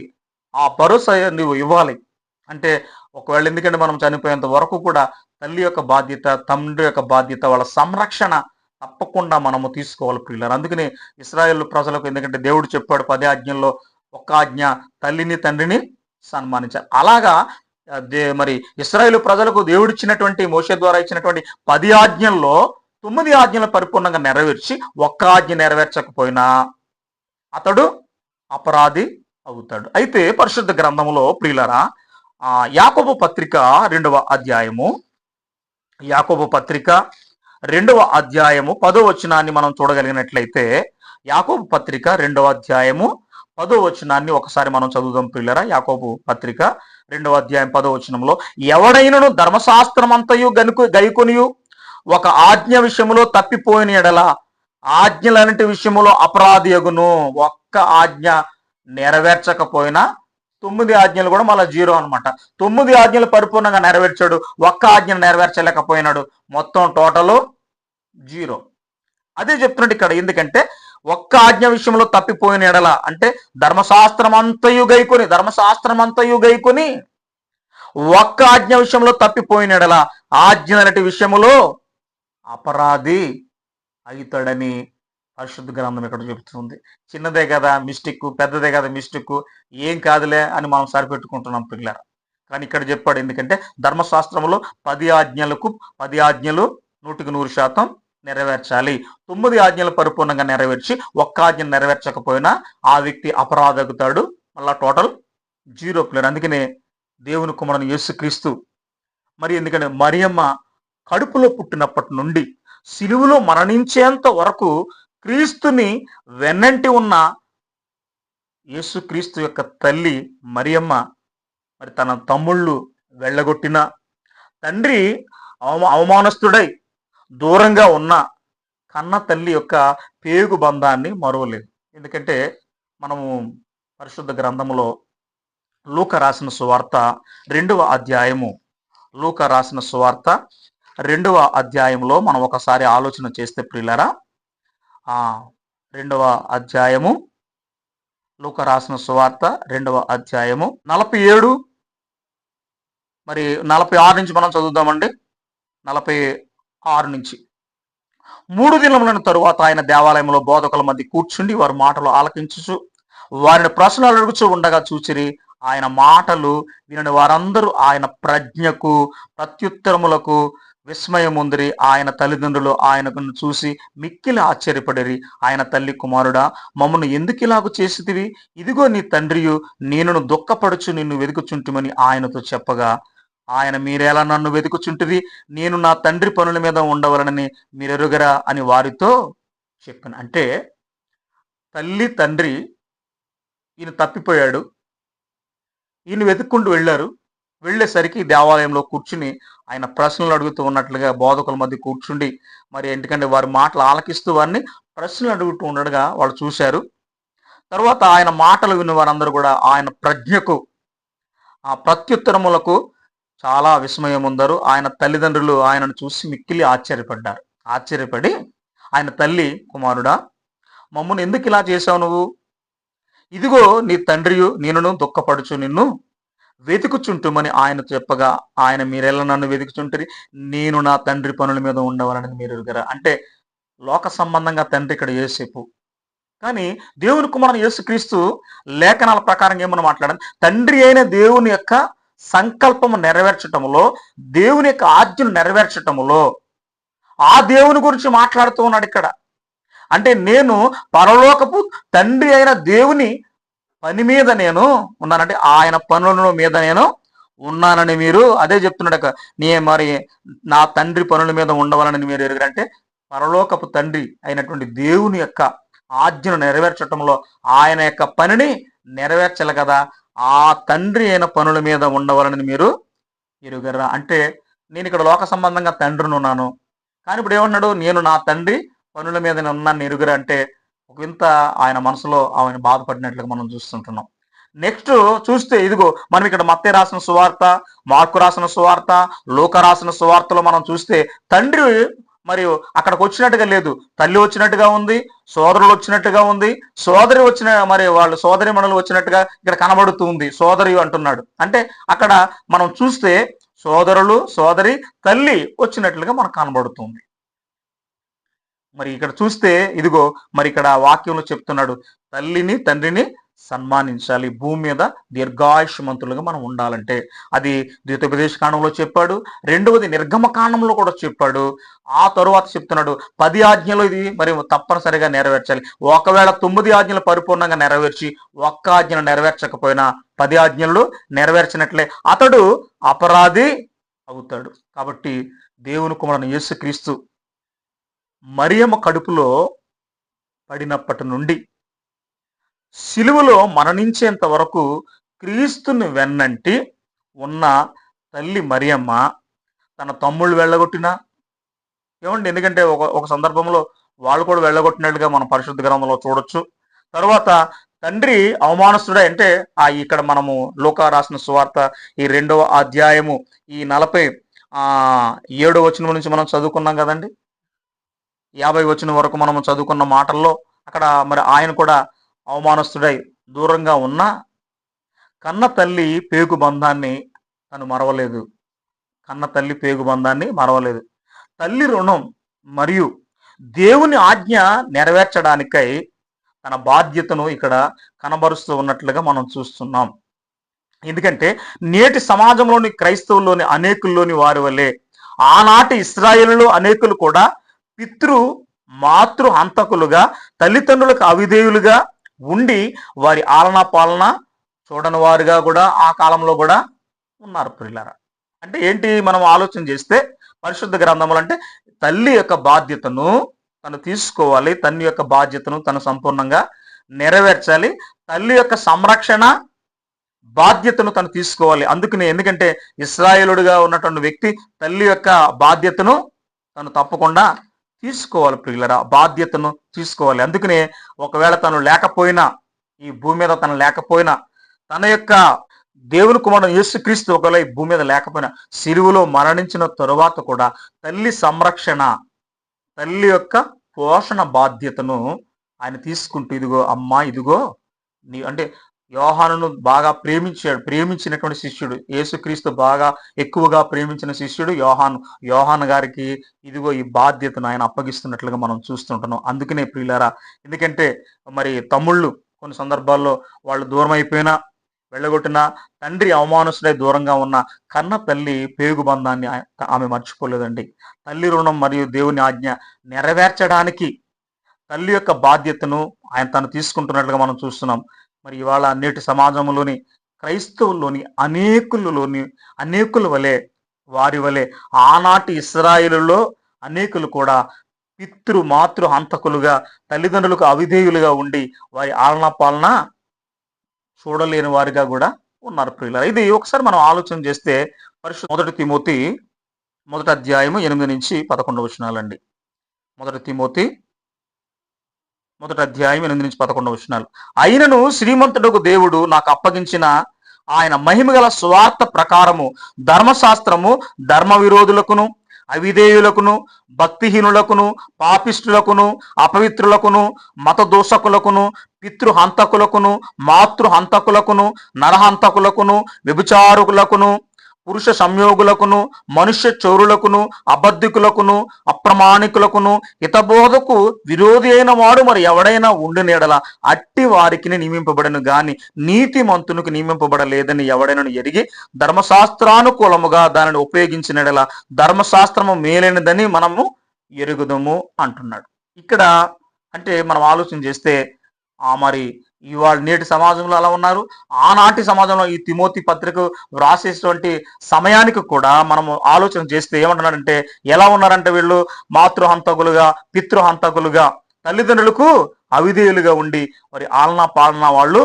ఆ భరోసా నువ్వు ఇవ్వాలి. అంటే ఒకవేళ, ఎందుకంటే మనం చనిపోయేంత వరకు కూడా తల్లి యొక్క బాధ్యత, తండ్రి యొక్క బాధ్యత, వాళ్ళ సంరక్షణ తప్పకుండా మనము తీసుకోవాలి ప్రియులారా. అందుకని ఇశ్రాయేలు ప్రజలకు, ఎందుకంటే దేవుడు చెప్పాడు 10 ఆజ్ఞల్లో ఒక్క ఆజ్ఞ తల్లిని తండ్రిని సన్మానించాలి. అలాగా మరి ఇశ్రాయేలు ప్రజలకు దేవుడిచ్చినటువంటి, మోషే ద్వారా ఇచ్చినటువంటి 10 ఆజ్ఞల్లో 9 ఆజ్ఞలు పరిపూర్ణంగా నెరవేర్చి ఒక్క ఆజ్ఞ నెరవేర్చకపోయినా అతడు అపరాధి అవుతాడు. అయితే పరిశుద్ధ గ్రంథంలో ప్రియులారా, యాకోబు పత్రిక 2వ అధ్యాయము, యాకోబు పత్రిక 2వ అధ్యాయము 10వ వచనాన్ని మనం చూడగలిగినట్లయితే, యాకోబు పత్రిక 2వ అధ్యాయము 10వ వచనాన్ని ఒకసారి మనం చదువుదాం ప్రియులారా. యాకోబు పత్రిక 2వ అధ్యాయం 10వ వచనంలో, ఎవడైనను ధర్మశాస్త్రం అంతయు గైకొనియు ఒక ఆజ్ఞ విషయంలో తప్పిపోయిన ఎడల ఆజ్ఞలన్నిటి విషయంలో అపరాధి యగును. ఒక్క ఆజ్ఞ నెరవేర్చకపోయినా 9 ఆజ్ఞలు కూడా మళ్ళీ 0 అనమాట. 9 ఆజ్ఞలు పరిపూర్ణంగా నెరవేర్చాడు, ఒక్క ఆజ్ఞను నెరవేర్చలేకపోయినాడు, మొత్తం టోటల్ 0. అదే చెప్తున్నాడు ఇక్కడ. ఎందుకంటే ఒక్క ఆజ్ఞ విషయంలో తప్పిపోయిన ఎడల, అంటే ధర్మశాస్త్రం అంతయు గైకొని ఒక్క ఆజ్ఞ విషయంలో తప్పిపోయిన ఎడల ఆజ్ఞలటి విషయములో అపరాధి అవుతాడని పరిశుద్ధ గ్రంథం ఇక్కడ చెబుతుంది. చిన్నదే కదా మిస్టేక్, పెద్దదే కదా మిస్టేక్, ఏం కాదులే అని మనం సరిపెట్టుకుంటున్నాం పిల్లలు. కానీ ఇక్కడ చెప్పాడు, ఎందుకంటే ధర్మశాస్త్రంలో 10 ఆజ్ఞలు 100% నెరవేర్చాలి. 9 ఆజ్ఞలు పరిపూర్ణంగా నెరవేర్చి ఒక్క ఆజ్ఞ నెరవేర్చకపోయినా ఆ వ్యక్తి అపరాధగుతాడు, మళ్ళా టోటల్ 0 ప్లేయర్. అందుకనే దేవుని కుమారుని యేసుక్రీస్తు, మరి ఎందుకంటే మరియమ్మ కడుపులో పుట్టినప్పటి నుండి సిలువలో మరణించేంత వరకు క్రీస్తుని వెన్నంటి ఉన్న యేసుక్రీస్తు యొక్క తల్లి మరియమ్మ మరి తన తమ్ముళ్ళు వెళ్ళగొట్టిన, తండ్రి అవమానస్తుడై దూరంగా ఉన్న కన్న తల్లి యొక్క పేగు బంధాన్ని మరువలేదు. ఎందుకంటే మనము పరిశుద్ధ గ్రంథములో లూకా రాసిన సువార్త 2వ అధ్యాయము, లూకా రాసిన సువార్త 2వ అధ్యాయంలో మనం ఒకసారి ఆలోచన చేస్తే ప్రియులారా, 2వ అధ్యాయము, లూకా రాసిన సువార్త 2వ అధ్యాయము 47 మరి 46 నుంచి మనం చదువుదామండి. 46 నుంచి. 3 దినముల తరువాత ఆయన దేవాలయంలో బోధకుల మధ్య కూర్చుండి వారి మాటలు ఆలకించుచు వారిని ప్రశ్నలు అడుగుచూ ఉండగా చూచిరి. ఆయన మాటలు వినని వారందరూ ఆయన ప్రజ్ఞకు ప్రత్యుత్తరములకు విస్మయముందిరి. ఆయన తల్లిదండ్రులు ఆయనకు చూసి మిక్కిలి ఆశ్చర్యపడిరి. ఆయన తల్లి, కుమారుడా, మమ్మను ఎందుకు ఇలాగూ చేసితివి? ఇదిగో నీ తండ్రియు నేనును దుఃఖపడుచు నిన్ను వెతుకుచుంటిమని ఆయనతో చెప్పగా, ఆయన మీరేలా నన్ను వెతుకుచుంటిరి? నేను నా తండ్రి పనుల మీద ఉండవలనని మీరెరుగరా అని వారితో చెప్పాను. అంటే తల్లి తండ్రి ఈయన తప్పిపోయాడు, ఈయన వెతుక్కుంటూ వెళ్ళారు. వెళ్ళేసరికి దేవాలయంలో కూర్చుని ఆయన ప్రశ్నలు అడుగుతూ ఉన్నట్లుగా బోధకుల మధ్య కూర్చుండి, మరి ఎందుకంటే వారి మాటలు ఆలకిస్తూ వారిని ప్రశ్నలు అడుగుతూ ఉండగా వాళ్ళు చూశారు. తర్వాత ఆయన మాటలు విన్న వారందరూ కూడా ఆయన ప్రజ్ఞకు ఆ ప్రత్యుత్తరములకు చాలా విస్మయం ఉందరు. ఆయన తల్లిదండ్రులు ఆయనను చూసి మిక్కిలి ఆశ్చర్యపడ్డారు. ఆశ్చర్యపడి ఆయన తల్లి, కుమారుడా, మమ్మల్ని ఎందుకు ఇలా చేశావు నువ్వు? ఇదిగో నీ తండ్రియు నేనును దుఃఖపడుచు నిన్ను వెతుకుచుంటుమని ఆయన చెప్పగా, ఆయన మీరెలా నన్ను వెతుకుచుంటరి? నేను నా తండ్రి పనుల మీద ఉండవాలని మీరు ఎరుగరా? అంటే లోక సంబంధంగా తండ్రి ఇక్కడ యేసేపు, కానీ దేవుని కుమారుడు యేసుక్రీస్తు లేఖనాల ప్రకారం ఏమని మాట్లాడాలి? తండ్రి అయిన దేవుని యొక్క సంకల్పము నెరవేర్చటములో, దేవుని యొక్క ఆజ్ఞను నెరవేర్చటములో ఆ దేవుని గురించి మాట్లాడుతూ ఉన్నాడు ఇక్కడ. అంటే నేను పరలోకపు తండ్రి అయిన దేవుని పని మీద నేను ఉన్నానంటే ఆయన పనుల మీద నేను ఉన్నానని మీరు అదే చెప్తున్నాడు. మరి నా తండ్రి పనుల మీద ఉండవాలని మీరు ఎరుగరంటే పరలోకపు తండ్రి అయినటువంటి దేవుని యొక్క ఆజ్ఞను నెరవేర్చటంలో ఆయన యొక్క పనిని నెరవేర్చాలి కదా. ఆ తండ్రి అయిన పనుల మీద ఉండవాలని మీరు ఎరుగరా? అంటే నేను ఇక్కడ లోక సంబంధంగా తండ్రిని ఉన్నాను, కానీ ఇప్పుడు ఏమన్నాడు? నేను నా తండ్రి పనుల మీద ఉన్నాను ఎరుగరా అంటే ఒక వింత ఆయన మనసులో ఆయన బాధపడినట్లుగా మనం చూస్తుంటున్నాం. నెక్స్ట్ చూస్తే ఇదిగో మనం ఇక్కడ మత్తయి రాసిన సువార్త, మార్కు రాసిన సువార్త, లూకా రాసిన సువార్తలో మనం చూస్తే తండ్రి మరియు అక్కడికి వచ్చినట్టుగా లేదు, తల్లి వచ్చినట్టుగా ఉంది, సోదరులు వచ్చినట్టుగా ఉంది, సోదరి వచ్చిన మరి వాళ్ళు సోదరి మనులు వచ్చినట్టుగా ఇక్కడ కనబడుతుంది. సోదరి అంటున్నాడు అంటే అక్కడ మనం చూస్తే సోదరులు, సోదరి, తల్లి వచ్చినట్లుగా మనకు కనబడుతుంది. మరి ఇక్కడ చూస్తే ఇదిగో మరి ఇక్కడ వాక్యంలో చెప్తున్నాడు, తల్లిని తండ్రిని సన్మానించాలి. భూమి మీద దీర్ఘాయుష్మంతులుగా మనం ఉండాలంటే అది ద్వితోపదేశ కాండంలో చెప్పాడు, రెండవది నిర్గమ కాండంలో కూడా చెప్పాడు. ఆ తరువాత చెప్తున్నాడు 10 ఆజ్ఞలు ఇది మరి తప్పనిసరిగా నెరవేర్చాలి. ఒకవేళ 9 ఆజ్ఞలు పరిపూర్ణంగా నెరవేర్చి ఒక్క ఆజ్ఞను నెరవేర్చకపోయినా 10 ఆజ్ఞలు నెరవేర్చినట్లే అతడు అపరాధి అవుతాడు. కాబట్టి దేవుని కుమారుడు యేసుక్రీస్తు మరియమ్మ కడుపులో పడినప్పటి నుండి సిలువలో మరణించేంత వరకు క్రీస్తుని వెన్నంటి ఉన్న తల్లి మరియమ్మ తన తమ్ముళ్ళు వెళ్ళగొట్టిన ఏమండి, ఎందుకంటే ఒక సందర్భంలో వాళ్ళు కూడా వెళ్ళగొట్టినట్లుగా మనం పరిశుద్ధ గ్రంథంలో చూడొచ్చు. తర్వాత తండ్రి అవమానస్తుడే అంటే ఇక్కడ మనము లూకా రాసిన సువార్త ఈ 2వ అధ్యాయము ఈ 47వ వచనం నుంచి మనం చదువుకున్నాం కదండి. 50 వచనం వరకు మనం చదువుకున్న మాటల్లో అక్కడ మరి ఆయన కూడా అవమానస్తుడై దూరంగా ఉన్న కన్న తల్లి పేగు బంధాన్ని తను మరవలేదు. కన్న తల్లి పేగు బంధాన్ని మరవలేదు. తల్లి రుణం మరియు దేవుని ఆజ్ఞ నెరవేర్చడానికై తన బాధ్యతను ఇక్కడ కనబరుస్తూ ఉన్నట్లుగా మనం చూస్తున్నాం. ఎందుకంటే నేటి సమాజంలోని క్రైస్తవుల్లోని అనేకుల్లోని వారి వల్లే ఆనాటి ఇశ్రాయేలులో అనేకులు కూడా పితృ మాతృ హంతకులుగా, తల్లిదండ్రులకు అవిధేయులుగా ఉండి వారి ఆలనా పాలన చూడని వారుగా కూడా ఆ కాలంలో కూడా ఉన్నారు ప్రియులారా. అంటే ఏంటి మనం ఆలోచన చేస్తే పరిశుద్ధ గ్రంథములు అంటే తల్లి యొక్క బాధ్యతను తను తీసుకోవాలి, తల్లి యొక్క బాధ్యతను తను సంపూర్ణంగా నెరవేర్చాలి. తల్లి యొక్క సంరక్షణ బాధ్యతను తను తీసుకోవాలి. అందుకనే ఎందుకంటే ఇశ్రాయేలుడిగా ఉన్నటువంటి వ్యక్తి తల్లి యొక్క బాధ్యతను తను తప్పకుండా తీసుకోవాలి ప్రియులరా, బాధ్యతను తీసుకోవాలి. అందుకనే ఒకవేళ తను లేకపోయినా, ఈ భూమి మీద తను లేకపోయినా, తన యొక్క దేవుని కుమారుడు యేసుక్రీస్తు ఒకవేళ ఈ భూమి మీద లేకపోయినా సిలువలో మరణించిన తరువాత కూడా తల్లి సంరక్షణ, తల్లి యొక్క పోషణ బాధ్యతను ఆయన తీసుకుంటూ, ఇదిగో అమ్మా, ఇదిగో నీ అంటే యోహానును బాగా ప్రేమించినటువంటి శిష్యుడు, యేసుక్రీస్తు బాగా ఎక్కువగా ప్రేమించిన శిష్యుడు యోహాను గారికి ఇదిగో ఈ బాధ్యతను ఆయన అప్పగిస్తున్నట్లుగా మనం చూస్తుంటున్నాం. అందుకనే ప్రియులారా, ఎందుకంటే మరి తమ్ముళ్ళు కొన్ని సందర్భాల్లో వాళ్ళు దూరం అయిపోయినా, వెళ్ళగొట్టిన తండ్రి అవమానస్తుడై దూరంగా ఉన్న కన్న తల్లి పేగు బంధాన్ని ఆమె మర్చిపోలేదండి. తల్లి రుణం మరియు దేవుని ఆజ్ఞ నెరవేర్చడానికి తల్లి యొక్క బాధ్యతను ఆయన తను తీసుకుంటున్నట్లుగా మనం చూస్తున్నాం. మరి ఇవాళ నేటి సమాజంలోని క్రైస్తవుల్లోని అనేకుల వలె, వారి వలె ఆనాటి ఇశ్రాయేలులో అనేకులు కూడా మాతృ హంతకులుగా, తల్లిదండ్రులకు అవిధేయులుగా ఉండి వారి ఆలన పాలన చూడలేని వారిగా కూడా ఉన్నారు ప్రియులారా. ఇది ఒకసారి మనం ఆలోచన చేస్తే మొదటి తిమోతి 1 అధ్యాయము 8 నుంచి 11 వచనాలండి. 1 తిమోతి 1 అధ్యాయం 8 నుంచి 11 వచనాలు. అయినను శ్రీమంతుడకు దేవుడు నాకు అప్పగించిన ఆయన మహిమగల స్వార్థ ప్రకారము ధర్మశాస్త్రము ధర్మ విరోధులకును, అవిధేయులకును, భక్తిహీనులకును, పాపిష్టులకును, అపవిత్రులకును, మతదోషకులకును, పితృహంతకులకును, మాతృహంతకులకును, నరహంతకులకును, వ్యభిచారులకును, పురుష సంయోగులకును, మనుష్య చోరులకును, అబద్ధికులకును, అప్రమాణికులకును, హితబోధకు విరోధి అయిన వాడు మరి ఎవడైనా ఉండిన ఎడల అట్టి వారికి నియమింపబడను గాని నీతిమంతునికి నియమింపబడలేదని ఎవడైనా ఎరిగి ధర్మశాస్త్రానుకూలముగా దానిని ఉపయోగించిన ఎడల ధర్మశాస్త్రము మేలైనదని మనము ఎరుగుదము అంటున్నాడు. ఇక్కడ అంటే మనం ఆలోచన చేస్తే మరి ఇవాళ నేటి సమాజంలో అలా ఉన్నారు. ఆనాటి సమాజంలో ఈ తిమోతి పత్రిక వ్రాసేటువంటి సమయానికి కూడా మనము ఆలోచన చేస్తే ఏమంటున్నారంటే, ఎలా ఉన్నారంటే వీళ్ళు మాతృహంతకులుగా, పితృహంతకులుగా, తల్లిదండ్రులకు అవిధేయులుగా ఉండి మరి ఆలనా పాలన వాళ్ళు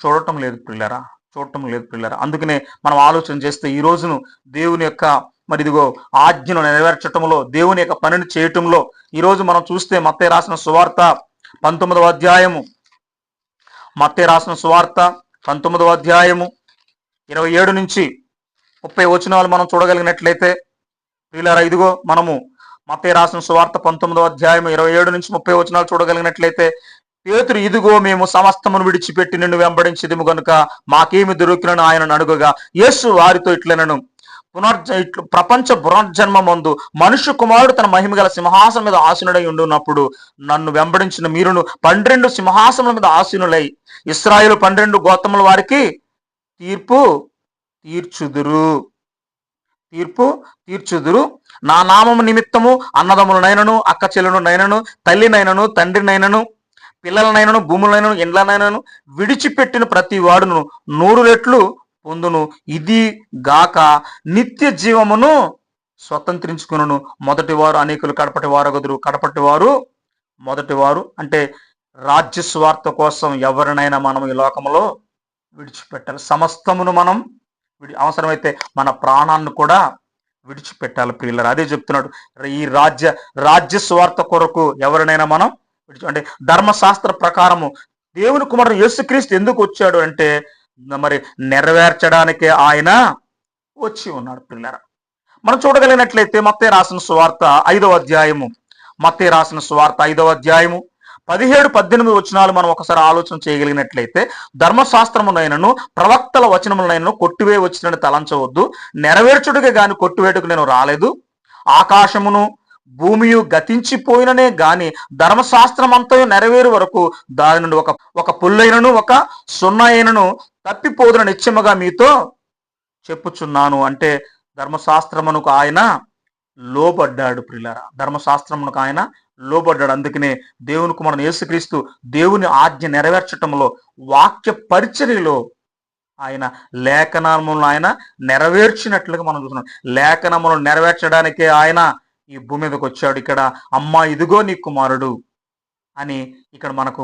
చూడటం లేదు పిల్లరా. అందుకనే మనం ఆలోచన చేస్తే ఈ రోజును దేవుని యొక్క మరి ఇదిగో ఆజ్ఞను నెరవేర్చటంలో, దేవుని యొక్క పనిని చేయటంలో ఈరోజు మనం చూస్తే మత్తయి రాసిన సువార్త 19వ అధ్యాయము, మత్తయి రాసిన సువార్త 19వ అధ్యాయము 27 నుంచి 30 వచనాలు మనం చూడగలిగినట్లయితే ప్రియులారా, ఇదిగో మనము మత్తయి రాసిన సువార్త 19వ అధ్యాయం 27 నుంచి 30 వచనాలు చూడగలిగినట్లయితే, పేతురు ఇదిగో మేము సమస్తమును విడిచిపెట్టి నిన్ను వెంబడించేదిము గనుక మాకేమి దొరికినని ఆయనను అడుగగా, యేసు వారితో ఇట్లనెను, ప్రపంచ పునర్జన్మ మందు మనుష్య కుమారుడు తన మహిమ గల సింహాసనం మీద ఆసీనుడై ఉండున్నప్పుడు నన్ను వెంబడించిన మీరును 12 సింహాసనముల మీద ఆసీనులై ఇశ్రాయేలు 12 గోత్రముల వారికి తీర్పు తీర్చుదురు. నా నామము నిమిత్తము అన్నదమ్ములనైనను, అక్క చెల్లెలనైనను, తల్లినైనను, తండ్రినైనను, పిల్లలనైనను, భూములనైనను, ఇండ్లనైనను విడిచిపెట్టిన ప్రతి వాడును 100 రెట్లు పొందును. ఇది గాక నిత్య జీవమును స్వతంత్రించుకును. మొదటివారు అనేకులు కడపటి వారగదురు, కడపటి వారు మొదటివారు. అంటే రాజ్య స్వార్థ కోసం ఎవరినైనా మనం ఈ లోకంలో విడిచిపెట్టాలి. సమస్తమును మనం అవసరమైతే మన ప్రాణాన్ని కూడా విడిచిపెట్టాలి ప్రియులారా. అదే చెప్తున్నాడు, ఈ రాజ్య స్వార్థ కొరకు ఎవరినైనా మనం అంటే ధర్మశాస్త్ర ప్రకారము దేవుని కుమారుడు యేసుక్రీస్తు ఎందుకు వచ్చాడు అంటే మరి నెరవేర్చడానికే ఆయన వచ్చి ఉన్నాడు ప్రియులారా. మనం చూడగలిగినట్లయితే మత్తయి రాసిన సువార్త 5వ అధ్యాయము, 5వ అధ్యాయము 17-18 వచనాలు మనం ఒకసారి ఆలోచన చేయగలిగినట్లయితే, ధర్మశాస్త్రమునైనను ప్రవక్తల వచనములనైనను కొట్టివే వచ్చినని తలంచవద్దు, నెరవేర్చుడిగా గాని కొట్టివేటుకు నేను రాలేదు. ఆకాశమును భూమియు గతించిపోయిననే గాని ధర్మశాస్త్రం అంతా నెరవేరు వరకు దాని నుండి ఒక పుల్లైనను ఒక సున్న అయినను తప్పిపోదున నిశ్చయముగా మీతో చెప్పుచున్నాను. అంటే ధర్మశాస్త్రమునకు ఆయన లోబడ్డాడు ప్రియులారా. ధర్మశాస్త్రమునకు ఆయన లోబడ్డాడు. అందుకనే దేవుని కుమారుడు యేసుక్రీస్తు దేవుని ఆజ్ఞ నెరవేర్చటంలో, వాక్య పరిచర్యలో ఆయన లేఖనములను ఆయన నెరవేర్చినట్లుగా మనం చూస్తున్నాం. లేఖనములను నెరవేర్చడానికే ఆయన ఈ భూమి మీదకి వచ్చాడు. ఇక్కడ అమ్మా ఇదిగో నీ కుమారుడు అని ఇక్కడ మనకు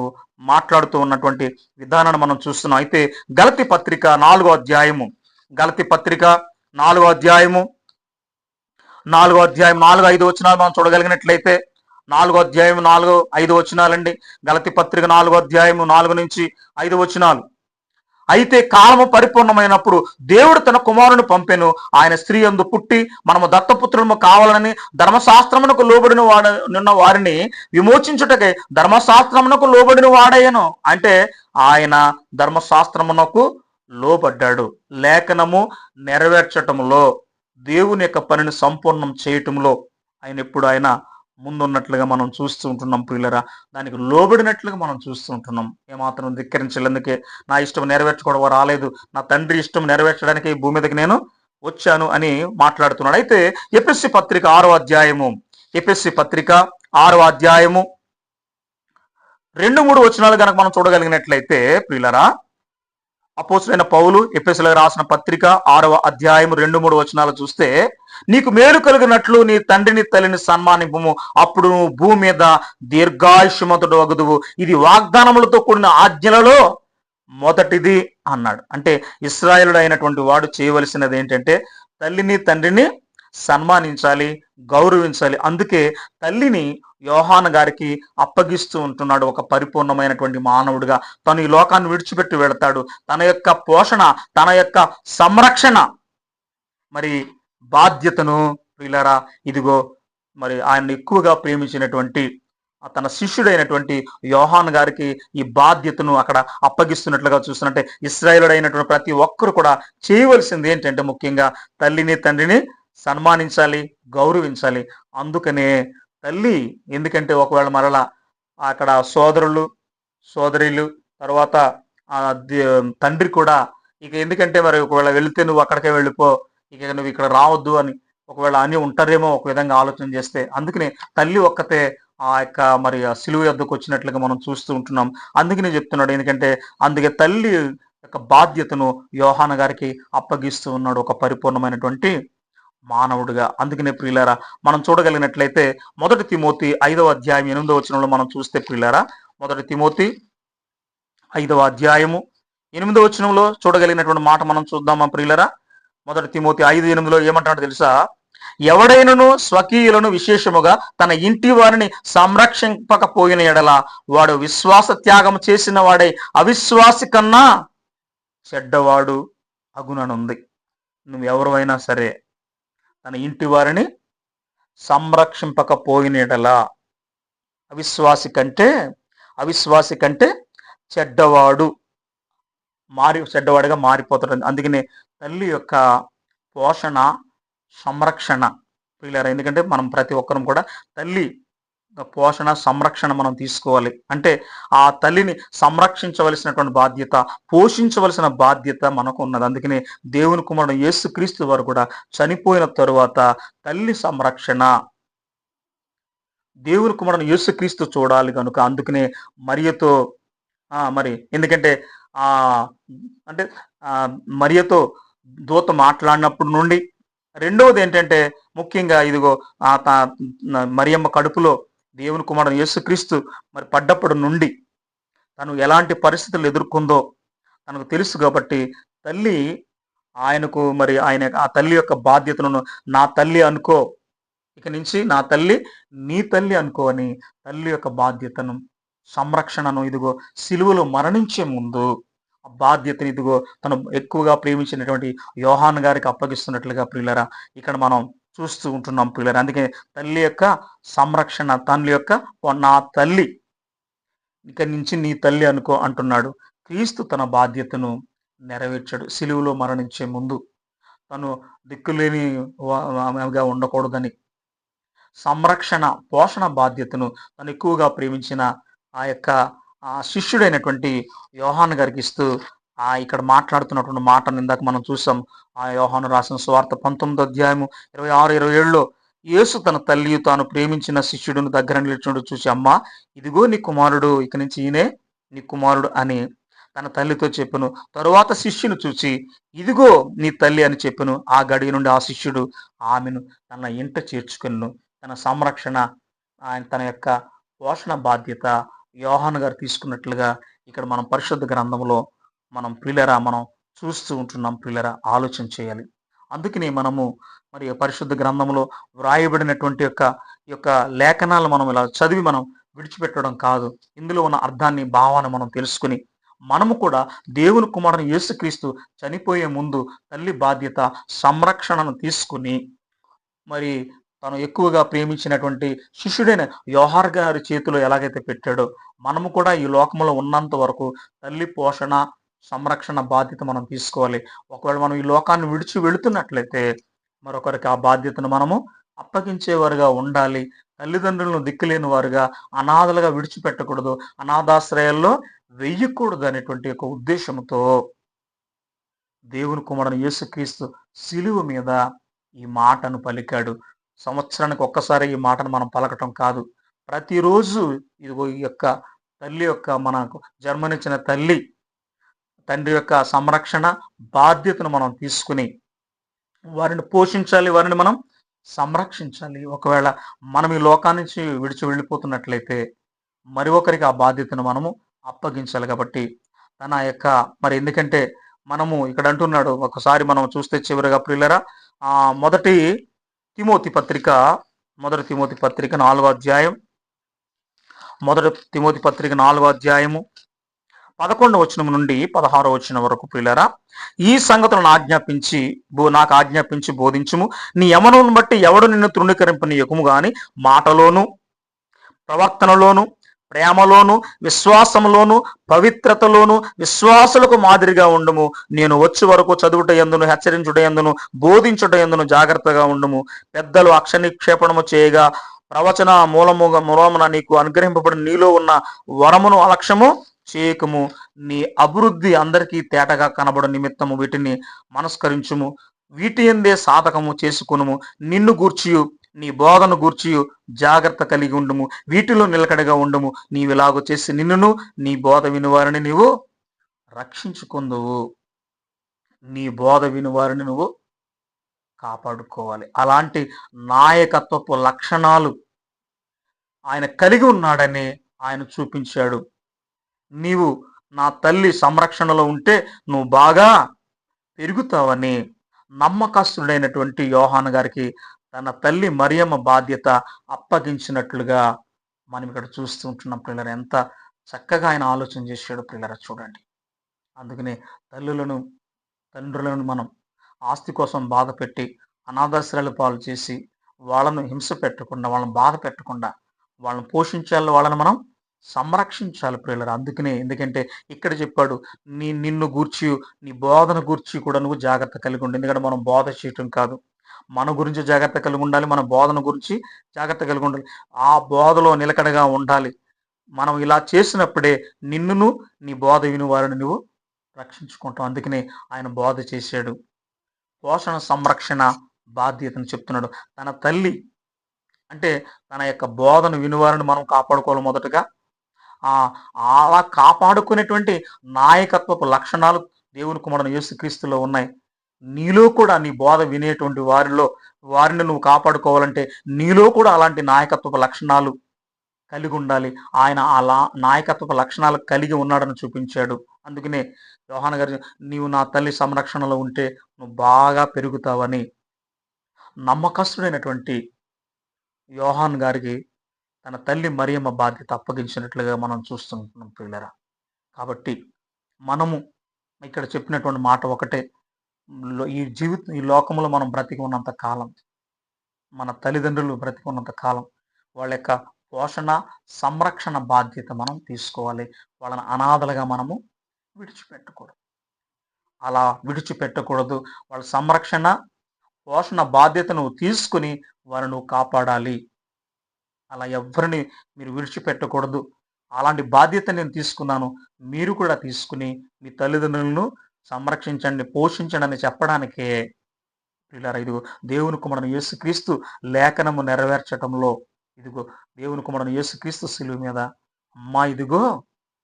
మాట్లాడుతూ ఉన్నటువంటి విధానాన్ని మనం చూస్తున్నాం. అయితే గలతీ పత్రిక 4వ అధ్యాయము, గలతీ పత్రిక 4వ అధ్యాయము 4, 5 వచనాలు మనం చూడగలిగినట్లయితే, 4 అధ్యాయం 4, 5 వచనాలండి. గలతీ పత్రిక 4 అధ్యాయము 4-5 వచనాలు. అయితే కాలము పరిపూర్ణమైనప్పుడు దేవుడు తన కుమారుని పంపెను. ఆయన స్త్రీ యందు పుట్టి మనము దత్తపుత్రులము కావాలని ధర్మశాస్త్రమునకు లోబడిన నిన్న వారిని విమోచించుటకై ధర్మశాస్త్రమునకు లోబడిన వాడయ్యను. అంటే ఆయన ధర్మశాస్త్రమునకు లోబడ్డాడు. లేఖనము నెరవేర్చటములో, దేవుని యొక్క పనిని సంపూర్ణం చేయటంలో ఆయన ముందున్నట్లుగా మనం చూస్తూ ఉంటున్నాం ప్రియులరా. దానికి లోబడినట్లుగా మనం చూస్తూ ఉంటున్నాం. ఏమాత్రం ధిక్కరించలేందుకే నా ఇష్టం నెరవేర్చుకోవడం రాలేదు, నా తండ్రి ఇష్టం నెరవేర్చడానికి ఈ భూమి మీదకి నేను వచ్చాను అని మాట్లాడుతున్నాడు. అయితే ఎఫెసీ పత్రిక 6వ అధ్యాయము, ఎఫెసీ పత్రిక 6వ అధ్యాయము 2-3 వచనాలు కనుక మనం చూడగలిగినట్లయితే ప్రియులరా, అపోస్తులైన పౌలు ఎఫెసీయులకు రాసిన పత్రిక 6వ అధ్యాయము 2-3 వచనాలు చూస్తే, నీకు మేలు కలిగినట్లు నీ తండ్రిని తల్లిని సన్మానింపుము, అప్పుడు నువ్వు భూమి మీద దీర్ఘాయుష్యమంతుడు వగుదువు, ఇది వాగ్దానములతో కూడిన ఆజ్ఞలలో మొదటిది అన్నాడు. అంటే ఇశ్రాయేలుడు అయినటువంటి వాడు చేయవలసినది ఏంటంటే తల్లిని తండ్రిని సన్మానించాలి, గౌరవించాలి. అందుకే తల్లిని యోహాను గారికి అప్పగిస్తూ ఉంటున్నాడు. ఒక పరిపూర్ణమైనటువంటి మానవుడిగా తను ఈ లోకాన్ని విడిచిపెట్టి వెళతాడు. తన యొక్క పోషణ, తన యొక్క సంరక్షణ మరి బాధ్యతను ప్రియులారా, ఇదిగో మరి ఆయన ఎక్కువగా ప్రేమించినటువంటి తన శిష్యుడైనటువంటి యోహాను గారికి ఈ బాధ్యతను అక్కడ అప్పగిస్తున్నట్లుగా చూస్తున్నట్టే, ఇశ్రాయేలుడు అయినటువంటి ప్రతి ఒక్కరు కూడా చేయవలసింది ఏంటంటే ముఖ్యంగా తల్లిని తండ్రిని సన్మానించాలి, గౌరవించాలి. అందుకనే తల్లి, ఎందుకంటే ఒకవేళ మరలా అక్కడ సోదరులు సోదరులు తర్వాత తండ్రి కూడా ఇక ఎందుకంటే మరి ఒకవేళ వెళితే నువ్వు అక్కడికే వెళ్ళిపో, ఇక నువ్వు ఇక్కడ రావద్దు అని ఒకవేళ అని ఉంటారేమో ఒక విధంగా ఆలోచన చేస్తే. అందుకనే తల్లి ఒక్కతే ఆ యొక్క మరి ఆ సిలువ యొద్దకు వచ్చినట్లుగా మనం చూస్తూ ఉంటున్నాం. అందుకనే చెప్తున్నాడు, ఎందుకంటే అందుకే తల్లి యొక్క బాధ్యతను యోహాను గారికి అప్పగిస్తూ ఉన్నాడు ఒక పరిపూర్ణమైనటువంటి మానవుడిగా. అందుకనే ప్రియులారా, మనం చూడగలిగినట్లయితే 1 తిమోతి 5వ అధ్యాయం 8వ వచనంలో మనం చూస్తే ప్రియులారా, 1 తిమోతి 5వ అధ్యాయము 8వ వచనంలో చూడగలిగినటువంటి మాట మనం చూద్దామా ప్రియులారా. 1 తిమోతి 5:8 ఏమంటాడో తెలుసా? ఎవడైనను స్వకీయులను విశేషముగా తన ఇంటి వారిని సంరక్షింపకపోయిన ఎడల వాడు విశ్వాస త్యాగం చేసిన వాడై అవిశ్వాసి కన్నా చెడ్డవాడు అగుననుంది. నువ్వెవరైనా సరే తన ఇంటి వారిని సంరక్షింపకపోయిన ఎడల అవిశ్వాసి కంటే చెడ్డవాడుగా మారిపోతాడు. అందుకనే తల్లి యొక్క పోషణ, సంరక్షణ ప్రియులారా, ఎందుకంటే మనం ప్రతి ఒక్కరం కూడా తల్లి పోషణ, సంరక్షణ మనం తీసుకోవాలి. అంటే ఆ తల్లిని సంరక్షించవలసినటువంటి బాధ్యత, పోషించవలసిన బాధ్యత మనకు ఉన్నది. అందుకనే దేవుని కుమారుడు యేసుక్రీస్తు వారు కూడా చనిపోయిన తరువాత తల్లి సంరక్షణ దేవుని కుమారుడు యేసుక్రీస్తు చూడాలి కనుక అందుకనే మరియతో మరి ఎందుకంటే అంటే మరియతో దూత మాట్లాడినప్పుడు నుండి, రెండవది ఏంటంటే ముఖ్యంగా ఇదిగో మరియమ్మ కడుపులో దేవుని కుమారుడు యేసుక్రీస్తు మరి పడ్డప్పటి నుండి తను ఎలాంటి పరిస్థితులు ఎదుర్కొందో తనకు తెలుసు. కాబట్టి తల్లి ఆయనకు మరి ఆ తల్లి యొక్క బాధ్యతను నా తల్లి అనుకో, ఇక నుంచి నా తల్లి నీ తల్లి అనుకో అని తల్లి యొక్క బాధ్యతను, సంరక్షణను ఇదిగో సిలువలో మరణించే ముందు ఆ బాధ్యతను ఇదిగో తను ఎక్కువగా ప్రేమించినటువంటి యోహాను గారికి అప్పగిస్తున్నట్లుగా ప్రియులరా ఇక్కడ మనం చూస్తూ ఉంటున్నాం ప్రియులరా. అందుకే తల్లి యొక్క సంరక్షణ, తల్లి యొక్క నా తల్లి ఇక నుంచి నీ తల్లి అనుకో అంటున్నాడు. క్రీస్తు తన బాధ్యతను నెరవేర్చాడు. సిలువలో మరణించే ముందు తను దిక్కులేని ఆమెగా ఉండకూడదని సంరక్షణ, పోషణ బాధ్యతను తను ఎక్కువగా ప్రేమించిన ఆ యొక్క శిష్యుడైనటువంటి యోహాను గారికి ఇస్తూ ఇక్కడ మాట్లాడుతున్నటువంటి మాటను ఇందాక మనం చూసాం. ఆ యోహాను రాసిన సువార్త 19వ అధ్యాయము 26-27లో యేసు తన తల్లి తాను ప్రేమించిన శిష్యుడిని దగ్గర నిలిచినట్టు చూసి, అమ్మా ఇదిగో నీ కుమారుడు, ఇక నుంచి ఈయనే నీ కుమారుడు అని తన తల్లితో చెప్పెను. తరువాత శిష్యుని చూచి ఇదిగో నీ తల్లి అని చెప్పెను. ఆ గడియ నుండి ఆ శిష్యుడు ఆమెను తన ఇంట చేర్చుకొను. తన సంరక్షణ, ఆయన తన యొక్క పోషణ బాధ్యత యోహాను గారు తీసుకున్నట్లుగా ఇక్కడ మనం పరిశుద్ధ గ్రంథంలో మనం చూస్తూ ఉంటున్నాం ప్రియులరా, ఆలోచన చేయాలి. అందుకని మనము మరి పరిశుద్ధ గ్రంథంలో వ్రాయబడినటువంటి ఈ యొక్క లేఖనాలు మనం ఇలా చదివి మనం విడిచిపెట్టడం కాదు. ఇందులో ఉన్న అర్థాన్ని, భావాన్ని మనం తెలుసుకుని మనము కూడా దేవుని కుమారుని యేసుక్రీస్తు చనిపోయే ముందు తల్లి బాధ్యత, సంరక్షణను తీసుకుని మరి తను ఎక్కువగా ప్రేమించినటువంటి శిష్యుడైన యోహార్ గారి చేతిలో ఎలాగైతే పెట్టాడో, మనము కూడా ఈ లోకంలో ఉన్నంత వరకు తల్లి పోషణ, సంరక్షణ బాధ్యత మనం తీసుకోవాలి. ఒకవేళ మనం ఈ లోకాన్ని విడిచి వెళుతున్నట్లయితే మరొకరికి ఆ బాధ్యతను మనము అప్పగించేవారుగా ఉండాలి. తల్లిదండ్రులను దిక్కులేని వారుగా, అనాథలుగా విడిచిపెట్టకూడదు, అనాథాశ్రయాల్లో వెయ్యకూడదు అనేటువంటి ఒక ఉద్దేశంతో దేవుని కుమారుడు యేసుక్రీస్తు శిలువ మీద ఈ మాటను పలికాడు. సంవత్సరానికి ఒక్కసారి ఈ మాటను మనం పలకటం కాదు. ప్రతిరోజు ఇదిగో ఈ యొక్క తల్లి యొక్క మనకు జన్మనిచ్చిన తల్లి, తండ్రి యొక్క సంరక్షణ బాధ్యతను మనం తీసుకుని వారిని పోషించాలి, వారిని మనం సంరక్షించాలి. ఒకవేళ మనం ఈ లోకాన్ని నుంచి విడిచి వెళ్ళిపోతున్నట్లయితే మరి ఒకరికి ఆ బాధ్యతను మనము అప్పగించాలి. కాబట్టి తన యొక్క మరి ఎందుకంటే మనము ఇక్కడ అంటున్నాడు, ఒకసారి మనం చూస్తే చివరిగా ప్రియులరా, మొదటి తిమోతి పత్రిక మొదటి తిమోతి పత్రిక 4వ అధ్యాయం, మొదటి తిమోతి పత్రిక 4వ అధ్యాయము 11వ వచనం నుండి 16వ వచనం వరకు ప్రియులారా, ఈ సంగతులను నాకు ఆజ్ఞాపించి బోధించుము. నీ యమనును బట్టి ఎవడు నిన్ను తృణీకరింపనీయకుము గాని మాటలోను, ప్రవర్తనలోను, ప్రేమలోను, విశ్వాసములోను, పవిత్రతలోను విశ్వాసులకు మాదిరిగా ఉండుము. నేను వచ్చే వరకు చదువుట యందును, హెచ్చరించుట యందును, బోధించుట యందును జాగ్రత్తగా ఉండుము. పెద్దలు అక్షనిక్షేపణము చేయగా ప్రవచన మూలమున నీకు అనుగ్రహింపబడిన నీలో ఉన్న వరమును అలక్ష్యము చేయకము. నీ అభివృద్ధి అందరికీ తేటగా కనబడు నిమిత్తము వీటిని మనస్కరించుము. వీటి ఎందే సాధకము చేసుకునుము. నిన్ను గూర్చియు నీ బోధను గూర్చియు జాగ్రత్త కలిగి ఉండుము. వీటిలో నిలకడగా ఉండుము. నీవిలాగూ చేసి నిన్నును నీ బోధ వినువారిని నీవు రక్షించుకుందువు. నీ బోధ వినువారిని నువ్వు కాపాడుకోవాలి. అలాంటి నాయకత్వపు లక్షణాలు ఆయన కలిగి ఉన్నాడని ఆయన చూపించాడు. నీవు నా తల్లి సంరక్షణలో ఉంటే నువ్వు బాగా పెరుగుతావని నమ్మకస్తుడైనటువంటి యోహాను గారికి తన తల్లి మరియమ్మ బాధ్యత అప్పగించినట్లుగా మనం ఇక్కడ చూస్తూ ఉంటున్నాం. పిల్లలు ఎంత చక్కగా ఆయన ఆలోచన చేశాడు పిల్లలు చూడండి. అందుకనే తండ్రులను మనం ఆస్తి కోసం బాధ పెట్టి అనాథాశ్రయాల పాలు చేసి వాళ్ళను హింస పెట్టకుండా, వాళ్ళని బాధ పెట్టకుండా వాళ్ళని పోషించాలి, వాళ్ళని మనం సంరక్షించాలి ప్రియులారా. ఎందుకంటే ఇక్కడ చెప్పాడు, నిన్ను గూర్చి, నీ బోధన గూర్చి కూడా నువ్వు జాగ్రత్త కలిగి ఉండు. ఎందుకంటే మనం బోధ చేయటం కాదు, మన గురించి జాగ్రత్త కలిగి ఉండాలి, మన బోధన గురించి జాగ్రత్త కలిగి ఉండాలి, ఆ బోధలో నిలకడగా ఉండాలి. మనం ఇలా చేసినప్పుడే నిన్నును నీ బోధ విను వారిని నువ్వు రక్షించుకుంటాం. అందుకనే ఆయన బోధ చేశాడు. పోషణ సంరక్షణ బాధ్యతను చెప్తున్నాడు. తన తల్లి అంటే తన యొక్క బోధను వినువారిని మనం కాపాడుకోవాలి. మొదటగా అలా కాపాడుకునేటువంటి నాయకత్వపు లక్షణాలు దేవుని కుమారుడు యేసుక్రీస్తులో ఉన్నాయి. నీలో కూడా నీ బోధ వినేటువంటి వారిని నువ్వు కాపాడుకోవాలంటే నీలో కూడా అలాంటి నాయకత్వపు లక్షణాలు కలిగి ఉండాలి. ఆయన అలా నాయకత్వపు లక్షణాలు కలిగి ఉన్నాడని చూపించాడు. అందుకనే యోహాను గారు, నీవు నా తల్లి సంరక్షణలో ఉంటే నువ్వు బాగా పెరుగుతావని నమ్మకస్తుడైనటువంటి యోహాను గారికి తన తల్లి మరియమ్మ బాధ్యత అప్పగించినట్లుగా మనం చూస్తుంటున్నాం పిల్లరా. కాబట్టి మనము ఇక్కడ చెప్పినటువంటి మాట ఒకటే, ఈ లోకంలో మనం బ్రతికి ఉన్నంత కాలం, మన తల్లిదండ్రులు బ్రతికి ఉన్నంత కాలం వాళ్ళ యొక్క పోషణ సంరక్షణ బాధ్యత మనం తీసుకోవాలి. వాళ్ళని అనాథలుగా మనము విడిచిపెట్టకూడదు. వాళ్ళ సంరక్షణ పోషణ బాధ్యతను తీసుకుని వారిని కాపాడాలి. అలా ఎవరిని మీరు విడిచిపెట్టకూడదు. అలాంటి బాధ్యత నేను తీసుకున్నాను, మీరు కూడా తీసుకుని మీ తల్లిదండ్రులను సంరక్షించండి, పోషించండి అని చెప్పడానికే పిల్లరా, ఇదిగో దేవుని కుమారుడు యేసుక్రీస్తు లేఖనము నెరవేర్చటంలో, ఇదిగో దేవుని కుమారుడు యేసుక్రీస్తు శిలువ మీద అమ్మా ఇదిగో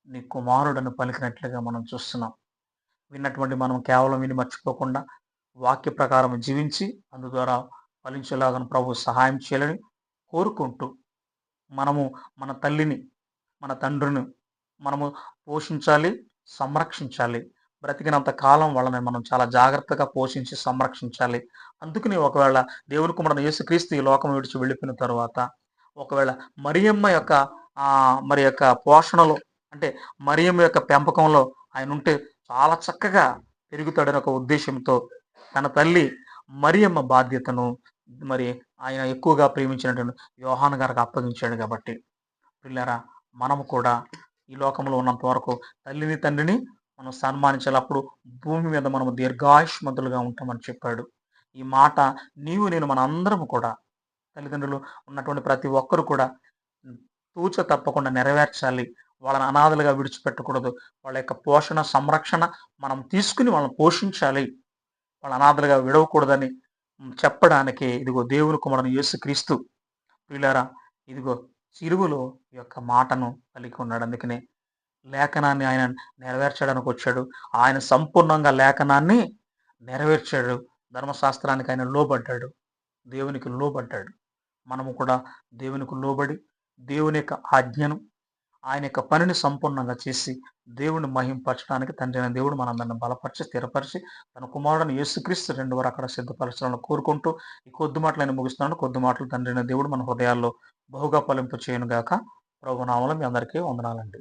నీ కుమారుడను పలికినట్లుగా మనం చూస్తున్నాం. విన్నటువంటి మనం కేవలం విని మర్చిపోకుండా వాక్య ప్రకారం జీవించి అందు ద్వారా ఫలించేలాగా ప్రభు సహాయం చేయాలని కోరుకుంటూ, మనము మన తల్లిని మన తండ్రిని మనము పోషించాలి, సంరక్షించాలి. బ్రతికినంత కాలం వాళ్ళని మనం చాలా జాగ్రత్తగా పోషించి సంరక్షించాలి. అందుకని ఒకవేళ దేవుని కుమారుడైన యేసుక్రీస్తు ఈ లోకం విడిచి వెళ్ళిపోయిన తరువాత, ఒకవేళ మరియమ్మ యొక్క మరి యొక్క పోషణలో, అంటే మరియమ్మ యొక్క పెంపకంలో ఆయనుంటే చాలా చక్కగా పెరుగుతాడని ఒక ఉద్దేశ్యంతో తన తల్లి మరియమ్మ బాధ్యతను మరి ఆయన ఎక్కువగా ప్రేమించినటువంటి యోహాను గారికి అప్పగించాడు కాబట్టి, పిల్లరా, మనము కూడా ఈ లోకంలో ఉన్నంత వరకు తల్లిని తండ్రిని మనం సన్మానించాలి. అప్పుడు భూమి మీద మనము దీర్ఘాయుష్మంతులుగా ఉంటామని చెప్పాడు. ఈ మాట నీవు నేను మన అందరం కూడా, తల్లిదండ్రులు ఉన్నటువంటి ప్రతి ఒక్కరు కూడా తూచ తప్పకుండా నెరవేర్చాలి. వాళ్ళని అనాథలుగా విడిచిపెట్టకూడదు. వాళ్ళ యొక్క పోషణ, సంరక్షణ మనం తీసుకుని వాళ్ళని పోషించాలి. వాళ్ళ అనాథలుగా విడవకూడదని చెప్పడానికి ఇదిగో దేవుని కుమారుడు యేసుక్రీస్తు ప్రియులారా, ఇదిగో సిలువలో ఈ యొక్క మాటను పలికి ఉన్నాడు. అందుకనే లేఖనాన్ని ఆయన నెరవేర్చడానికి వచ్చాడు. ఆయన సంపూర్ణంగా లేఖనాన్ని నెరవేర్చాడు. ధర్మశాస్త్రానికి ఆయన లోబడ్డాడు. దేవునికి లోబడ్డాడు. మనము కూడా దేవునికి లోబడి దేవుని యొక్క ఆజ్ఞను, ఆయన యొక్క పనిని సంపూర్ణంగా చేసి దేవుని మహింపరచడానికి తండ్రి అయిన దేవుడు మనందరిని బలపరిచి, స్థిరపరిచి తన కుమారుడుని యేసుక్రీస్తు రెండు వారు అక్కడ సిద్ధపరచాలని కోరుకుంటూ ఈ కొద్ది మాటలు ఆయన ముగిస్తున్నాను. కొద్ది మాటలు తండ్రి అయిన దేవుడు మన హృదయాల్లో బహుగా ఫలింపు చేయను గాక. ప్రభునామములో మీ అందరికీ వందనాలండి.